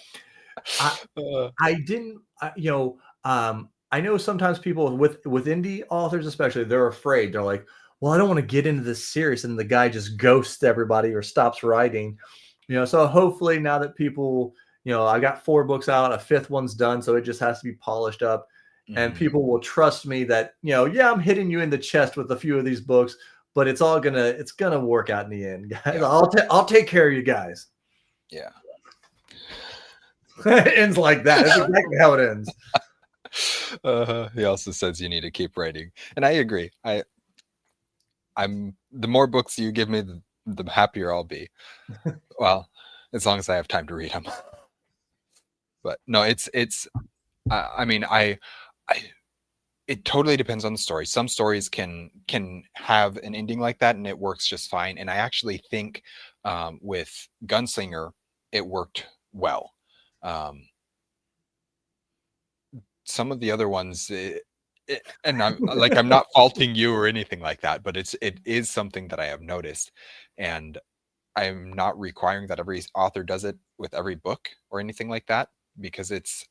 I uh, I didn't, I know sometimes people with indie authors, especially, they're afraid. They're like, well, I don't want to get into this series, and the guy just ghosts everybody or stops writing. So hopefully now that people, I got 4 books out, a fifth one's done, so it just has to be polished up, and mhm. people will trust me that, yeah, I'm hitting you in the chest with a few of these books, but it's gonna work out in the end, guys. Yeah, I'll take care of you guys. yeah. It ends like that. That's exactly how it ends. He also says you need to keep writing, and I agree. I'm the more books you give me, the happier I'll be. Well, as long as I have time to read them. But no, it's. I mean, I. It totally depends on the story. Some stories can have an ending like that, and it works just fine. And I actually think with Gunslinger, it worked well. Um, some of the other ones, and I'm not faulting you or anything like that, but it is something that I have noticed, and I'm not requiring that every author does it with every book or anything like that, because it's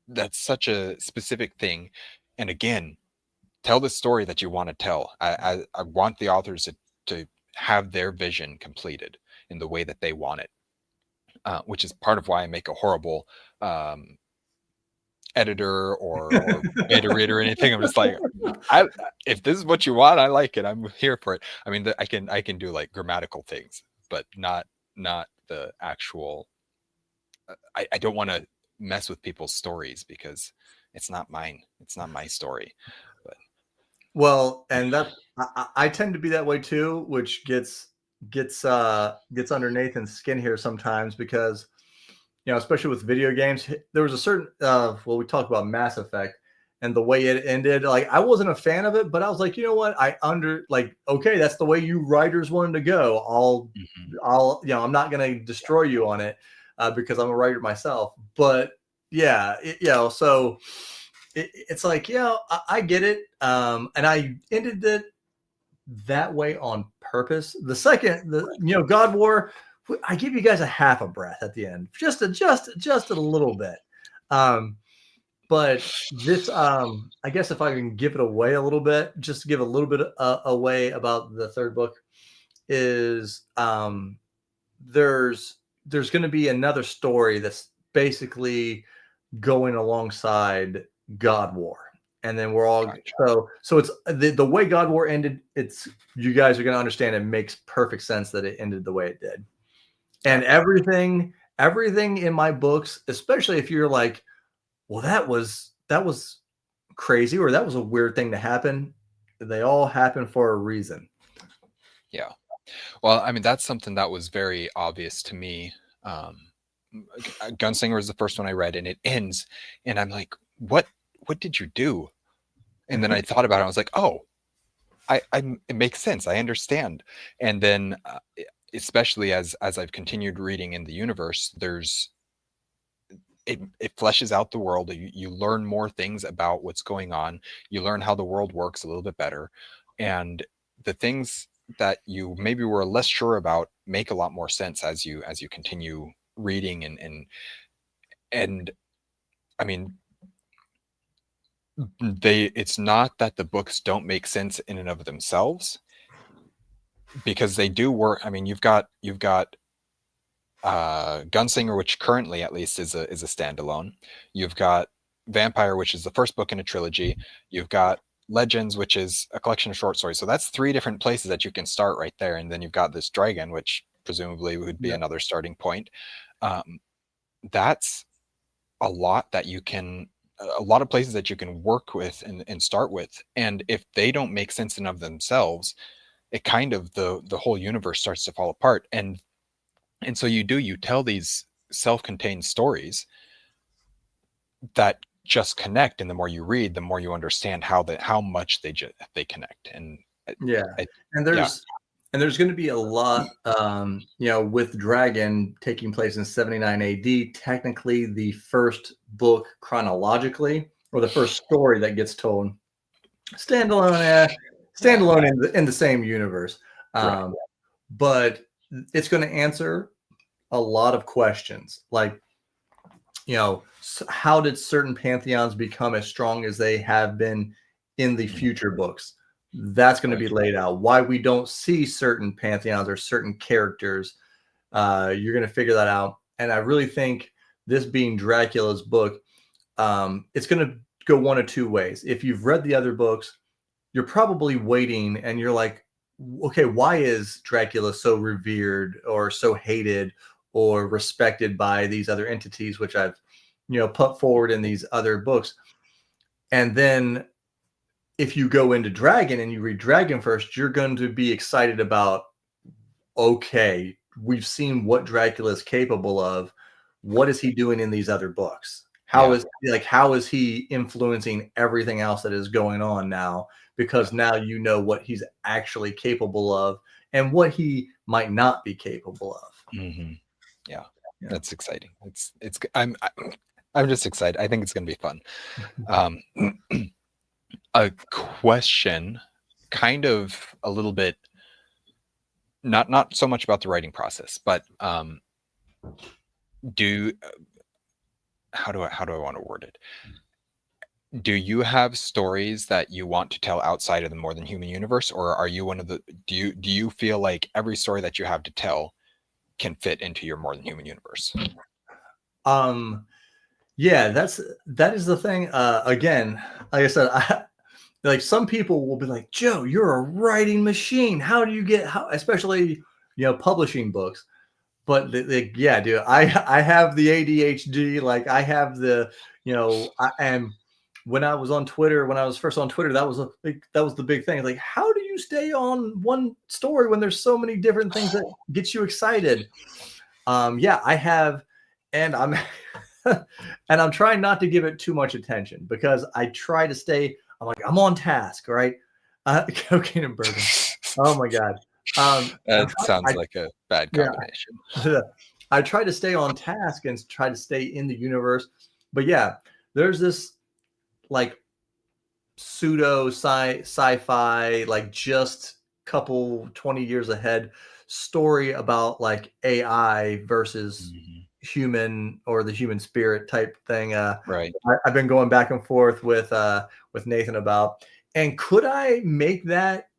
that's such a specific thing. And again, tell the story that you want to tell. I want the authors to have their vision completed in the way that they want it, which is part of why I make a horrible editor or beta reader or anything. I'm just like, if this is what you want, I like it. I'm here for it. I mean, I can do like grammatical things, but not the actual. I don't want to mess with people's stories because it's not mine. It's not my story. But Well, and that I tend to be that way too, which gets under Nathan's skin here sometimes because especially with video games, there was a certain well, we talked about Mass Effect and the way it ended. Like I wasn't a fan of it, but I was like, you know what? Okay, that's the way you writers wanted to go. I'll I'm not gonna destroy you on it because I'm a writer myself. But yeah, so it's like, I get it. And I ended it that way on purpose. God War, I give you guys a half a breath at the end, just a little bit. But this, I guess if I can give it away a little bit, just to give a little bit away about the third book, is there's going to be another story that's basically going alongside God War. And then we're all gotcha. So it's the way God War ended. It's you guys are going to understand. It makes perfect sense that it ended the way it did. And everything in my books, especially if you're like, well, that was crazy or that was a weird thing to happen. They all happen for a reason. Yeah. Well, I mean, that's something that was very obvious to me. Gunslinger was the first one I read, and it ends, and I'm like, what did you do? And then I thought about it. I was like, oh, it makes sense. I understand. And then, especially as I've continued reading in the universe, it fleshes out the world. You learn more things about what's going on. You learn how the world works a little bit better, and the things that you maybe were less sure about make a lot more sense as you continue reading and I mean, it's not that the books don't make sense in and of themselves, because they do work. I mean, you've got Gunslinger, which currently at least is a standalone. You've got Vampire, which is the first book in a trilogy. You've got Legends, which is a collection of short stories. So that's 3 different places that you can start right there. And then you've got this Dragon, which presumably would be another starting point. That's a lot that you can, a lot of places that you can work with and start with. And if they don't make sense in of themselves, it kind of, the whole universe starts to fall apart. And so you tell these self-contained stories that just connect, and the more you read, the more you understand how much they connect. And there's going to be a lot, with Dragon taking place in 79 AD, technically the first book chronologically, or the first story that gets told standalone in the same universe. Right. But it's going to answer a lot of questions, like, how did certain pantheons become as strong as they have been in the future books? That's going to be laid out. Why we don't see certain pantheons or certain characters. You're going to figure that out. And I really think this being Dracula's book, it's going to go one of 2 ways. If you've read the other books, you're probably waiting and you're like, okay, why is Dracula so revered or so hated or respected by these other entities, which I've, put forward in these other books? And then if you go into Dragon and you read Dragon first, you're going to be excited about, okay, we've seen what Dracula is capable of. What is he doing in these other books? How is he influencing everything else that is going on now? Because now you know what he's actually capable of and what he might not be capable of. Mm-hmm. Yeah, that's exciting. I'm just excited. I think it's going to be fun. A question, kind of a little bit, not so much about the writing process, but how do I want to word it? Do you have stories that you want to tell outside of the More Than Human universe, or are you one of the do you feel like every story that you have to tell can fit into your More Than Human universe? Yeah, that is the thing. Again, like I said, like some people will be like, Joe, you're a writing machine. How do you get how, especially publishing books? But yeah, dude, I have the ADHD. Like I have the, I am. When I was on Twitter, when I was first on Twitter, that was the big thing. Like, how do you stay on one story when there's so many different things that get you excited? Yeah, I have, and I'm and I'm trying not to give it too much attention because I try to stay. I'm like I'm on task, right? Cocaine and bourbon. Oh my god. That sounds I like a bad yeah, combination. I try to stay on task and try to stay in the universe. But yeah, there's this like pseudo sci-fi, like just couple 20 years ahead story about like AI versus Mhm. human or the human spirit type thing. Right. I've been going back and forth with Nathan about, and could I make that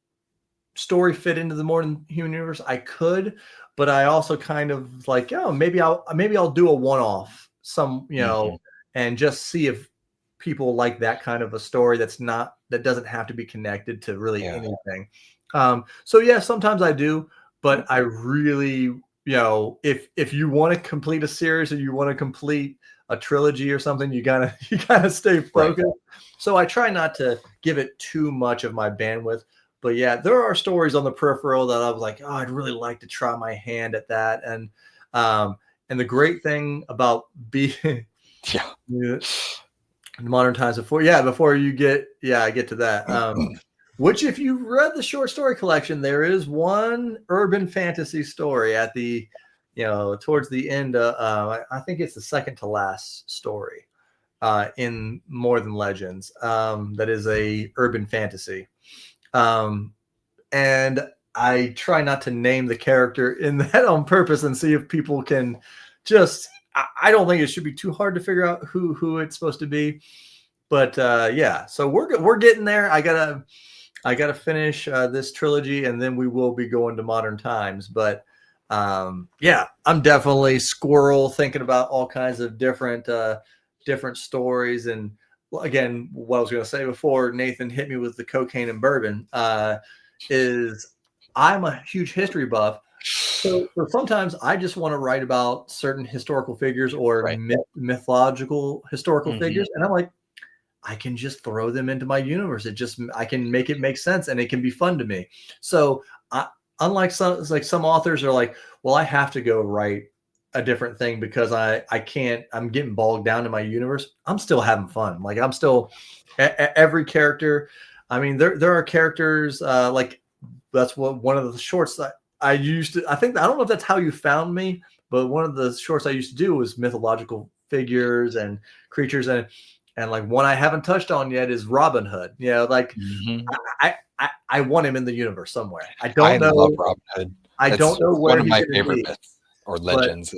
story fit into the More Than Human universe? I could, but I also kind of like, oh, maybe I'll do a one-off, Mhm. and just see if people like that kind of a story that doesn't have to be connected to really Yeah. anything. So yeah, sometimes I do, but I really, if you want to complete a series or you want to complete a trilogy or something, you gotta you gotta stay Right. focused. So I try not to give it too much of my bandwidth. But yeah, there are stories on the peripheral that I was like, oh, I'd really like to try my hand at that. And the great thing about being Yeah. in modern times before you get I get to that. Which if you read the short story collection, there is one urban fantasy story at the towards the end. I think it's the second to last story in More Than Legends. That is a urban fantasy. Um, and I try not to name the character in that on purpose and see if people can just. I don't think it should be too hard to figure out who it's supposed to be, but yeah. So we're getting there. I gotta finish this trilogy, and then we will be going to modern times. But yeah, I'm definitely squirrel thinking about all kinds of different stories. And again, what I was going to say before Nathan hit me with the cocaine and bourbon is I'm a huge history buff. So sometimes I just want to write about certain historical figures or Right. mythological historical Mhm. figures, and I'm like, I can just throw them into my universe. I can make it make sense, and it can be fun to me. So I, unlike some authors are like, well, I have to go write a different thing because I can't. I'm getting bogged down in my universe. I'm still having fun. Like I'm still every character. I mean, there are characters like that's what one of the shorts that I used to. I think I don't know if that's how you found me, but one of the shorts I used to do was mythological figures and creatures, and like one I haven't touched on yet is Robin Hood. Like Mhm. I want him in the universe somewhere. I I don't love know. Robin Hood. I don't It's know one where of he's my going to favorite be, myths or but legends.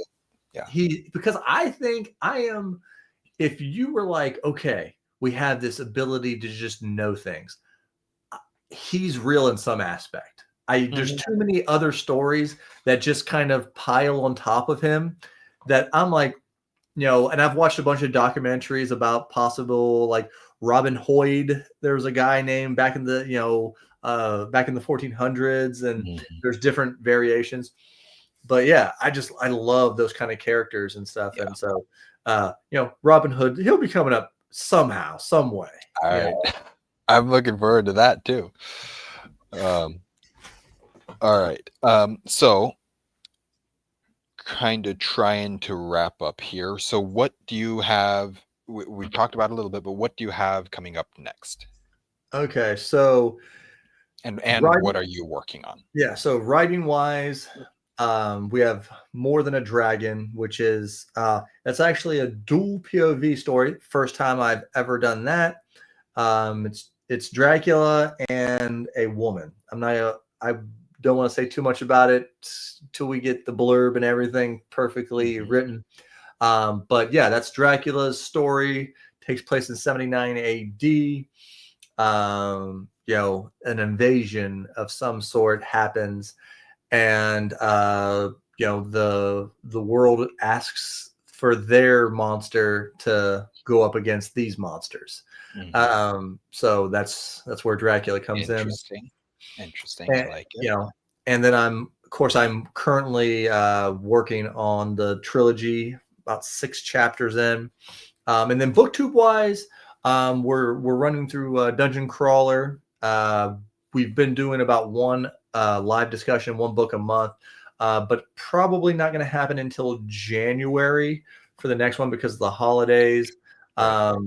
Yeah. because I think I am. If you were like, okay, we have this ability to just know things, he's real in some aspect. There's Mhm. too many other stories that just kind of pile on top of him that I'm like, and I've watched a bunch of documentaries about possible like Robin Hood. There was a guy named back in the 1400s, and Mhm. there's different variations. But yeah, I love those kind of characters and stuff. Yeah. And so Robin Hood, he'll be coming up somehow, some way. All Yeah. right. I'm looking forward to that too. Um, all right. So kind of trying to wrap up here. So what do you have? We've talked about it a little bit, but what do you have coming up next? Okay. So And what writing, are you working on? yeah. So writing wise, we have More Than a Dragon, which is that's actually a dual POV story. First time I've ever done that. It's Dracula and a woman. I don't want to say too much about it till we get the blurb and everything perfectly Mhm. written. But yeah, that's Dracula's story takes place in 79 AD. You know, an invasion of some sort happens, and you know, the world asks for their monster to go up against these monsters. So that's where Dracula comes in. Interesting. I And, like it. you know, and then I'm currently working on the trilogy, about 6 chapters in. And then booktube wise, we're running through Dungeon Crawler. We've been doing about one live discussion, one book a month, but probably not going to happen until January for the next one because of the holidays. Right.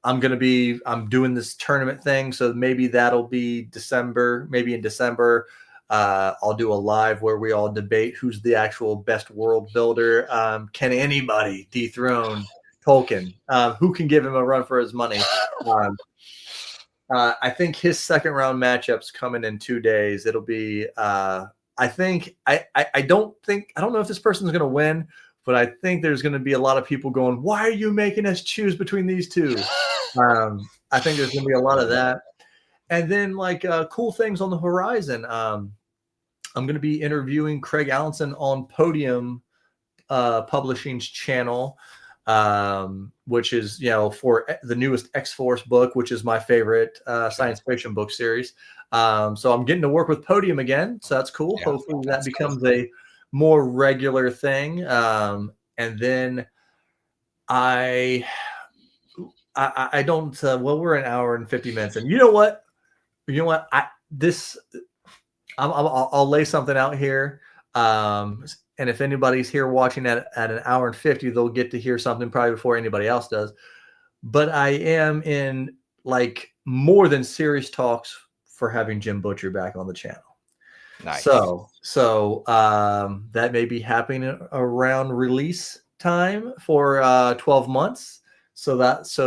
I'm doing this tournament thing, so maybe that'll be December. Maybe in December, I'll do a live where we all debate who's the actual best world builder. Can anybody dethrone Tolkien? Who can give him a run for his money? I think his second round matchup's coming in 2 days. It'll be I don't know if this person's going to win, but I think there's going to be a lot of people going, why are you making us choose between these two? I think there's going to be a lot of that. And then like cool things on the horizon. I'm going to be interviewing Craig Allenson on Podium Publishing's channel, which is, you know, for the newest X-Force book, which is my favorite science fiction book series. So I'm getting to work with Podium again. So that's cool. Yeah, hopefully that becomes a more regular thing. And then I don't, well, we're an hour and 50 minutes. And you know what? I'll lay something out here. And if anybody's here watching at an hour and 50, they'll get to hear something probably before anybody else does. But I am in like more than serious talks for having Jim Butcher back on the channel. Nice. So that may be happening around release time for 12 months. So that's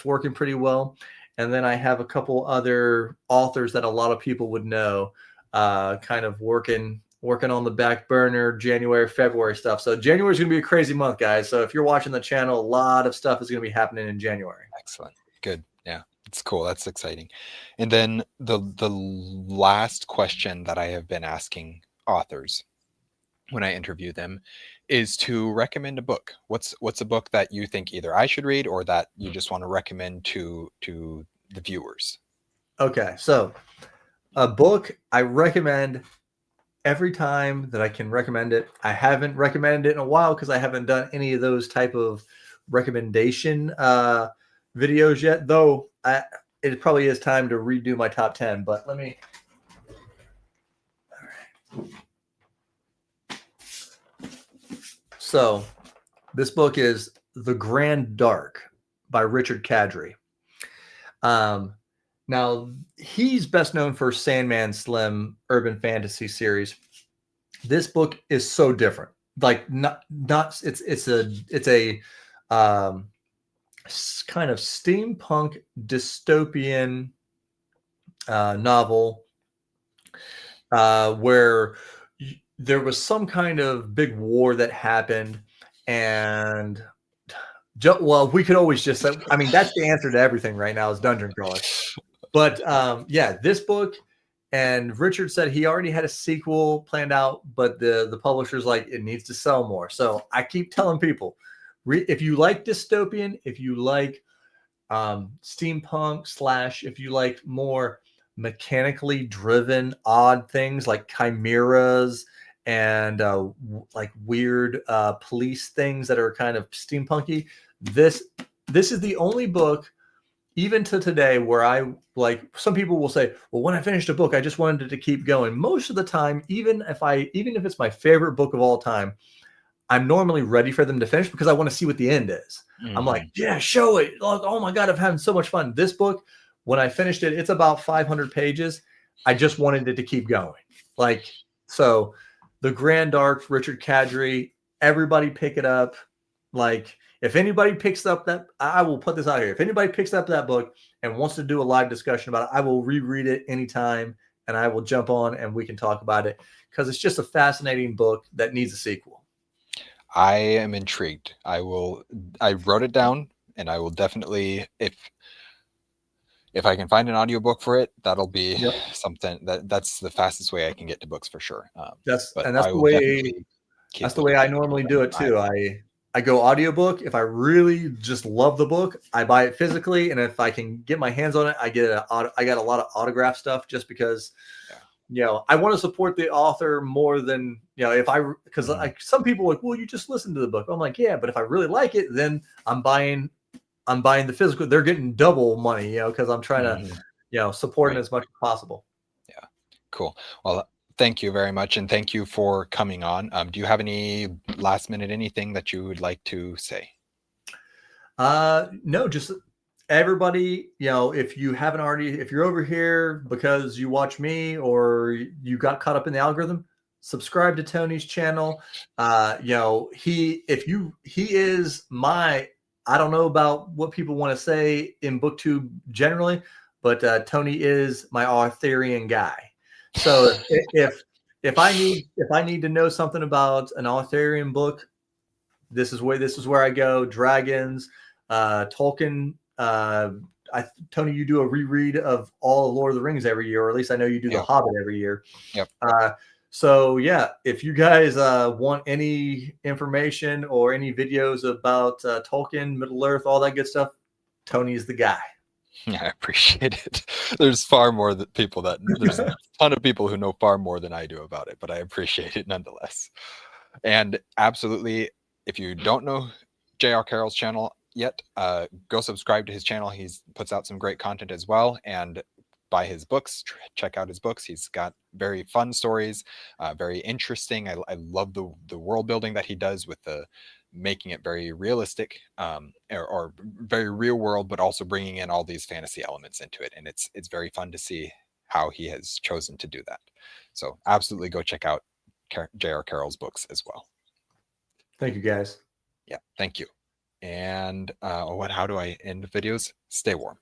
working pretty well. And then I have a couple other authors that a lot of people would know, kind of working on the back burner, January, February stuff. So January is going to be a crazy month, guys. So if you're watching the channel, a lot of stuff is going to be happening in January. Excellent. Good. Yeah, it's cool. That's exciting. And then the last question that I have been asking authors when I interview them is to recommend a book. What's a book that you think either I should read or that you just want to recommend to the viewers? Okay, so a book I recommend every time that I can recommend it. I haven't recommended it in a while because I haven't done any of those type of recommendation videos yet, though it probably is time to redo my top 10, but let me. All right. So this book is The Grand Dark by Richard Kadrey. Now he's best known for Sandman Slim urban fantasy series. This book is so different. Like it's a kind of steampunk dystopian novel where there was some kind of big war that happened, and well, we could always just say, I mean, that's the answer to everything right now is Dungeon Crawler. But yeah, this book, and Richard said he already had a sequel planned out, but the publisher's like, it needs to sell more. So I keep telling people, if you like dystopian, if you like steampunk / if you like more mechanically driven odd things like chimeras and like weird police things that are kind of steampunky, this is the only book even to today where I, like, some people will say, well, when I finished a book I just wanted it to keep going. Most of the time, even if it's my favorite book of all time, I'm normally ready for them to finish because I want to see what the end is. I'm like, yeah, show it. Oh my God, I'm having so much fun. This book, when I finished it, it's about 500 pages. I just wanted it to keep going. Like, so The Grand Dark, Richard Kadrey, everybody pick it up. Like, if anybody picks up that, I will put this out here. If anybody picks up that book and wants to do a live discussion about it, I will reread it anytime and I will jump on and we can talk about it because it's just a fascinating book that needs a sequel. I am intrigued. I wrote it down and I will definitely, if I can find an audiobook for it, that'll be Yep. something that's the fastest way I can get to books for sure. That's But and that's I the will way definitely that's keep the way looking I to keep normally that do in it my too. I go audiobook. If I really just love the book, I buy it physically, and if I can get my hands on it, I got a lot of autograph stuff just because yeah. I want to support the author more than if I because Mhm. some people are like, well, you just listen to the book. I'm like, yeah, but if I really like it, then I'm buying the physical. They're getting double money, because I'm trying to Mhm. support it Right. as much as possible. Yeah. Cool. Well, thank you very much, and thank you for coming on. Do you have any last minute anything that you would like to say? No, just everybody, if you haven't already, if you're over here because you watch me or you got caught up in the algorithm, subscribe to Tony's channel. He is my, I don't know about what people want to say in booktube generally, but Tony is my Arthurian guy. So if I need to know something about an Arthurian book, this is where I go. Dragons, Tolkien. Tony, you do a reread of all of Lord of the Rings every year, or at least I know you do The Yeah. Hobbit every year. Yep. So yeah, if you guys want any information or any videos about Tolkien, Middle Earth, all that good stuff, Tony is the guy. I appreciate it. There's far more people that there's a ton of people who know far more than I do about it, but I appreciate it nonetheless. And absolutely, if you don't know J.R. Carroll's channel yet, go subscribe to his channel. He's puts out some great content as well, and buy his books. Check out his books. He's got very fun stories, very interesting. I love the world building that he does with the making it very realistic, or very real world, but also bringing in all these fantasy elements into it. And it's very fun to see how he has chosen to do that. So absolutely go check out J.R. Carroll's books as well. Thank you, guys. Yeah, thank you. And how do I end videos? Stay warm.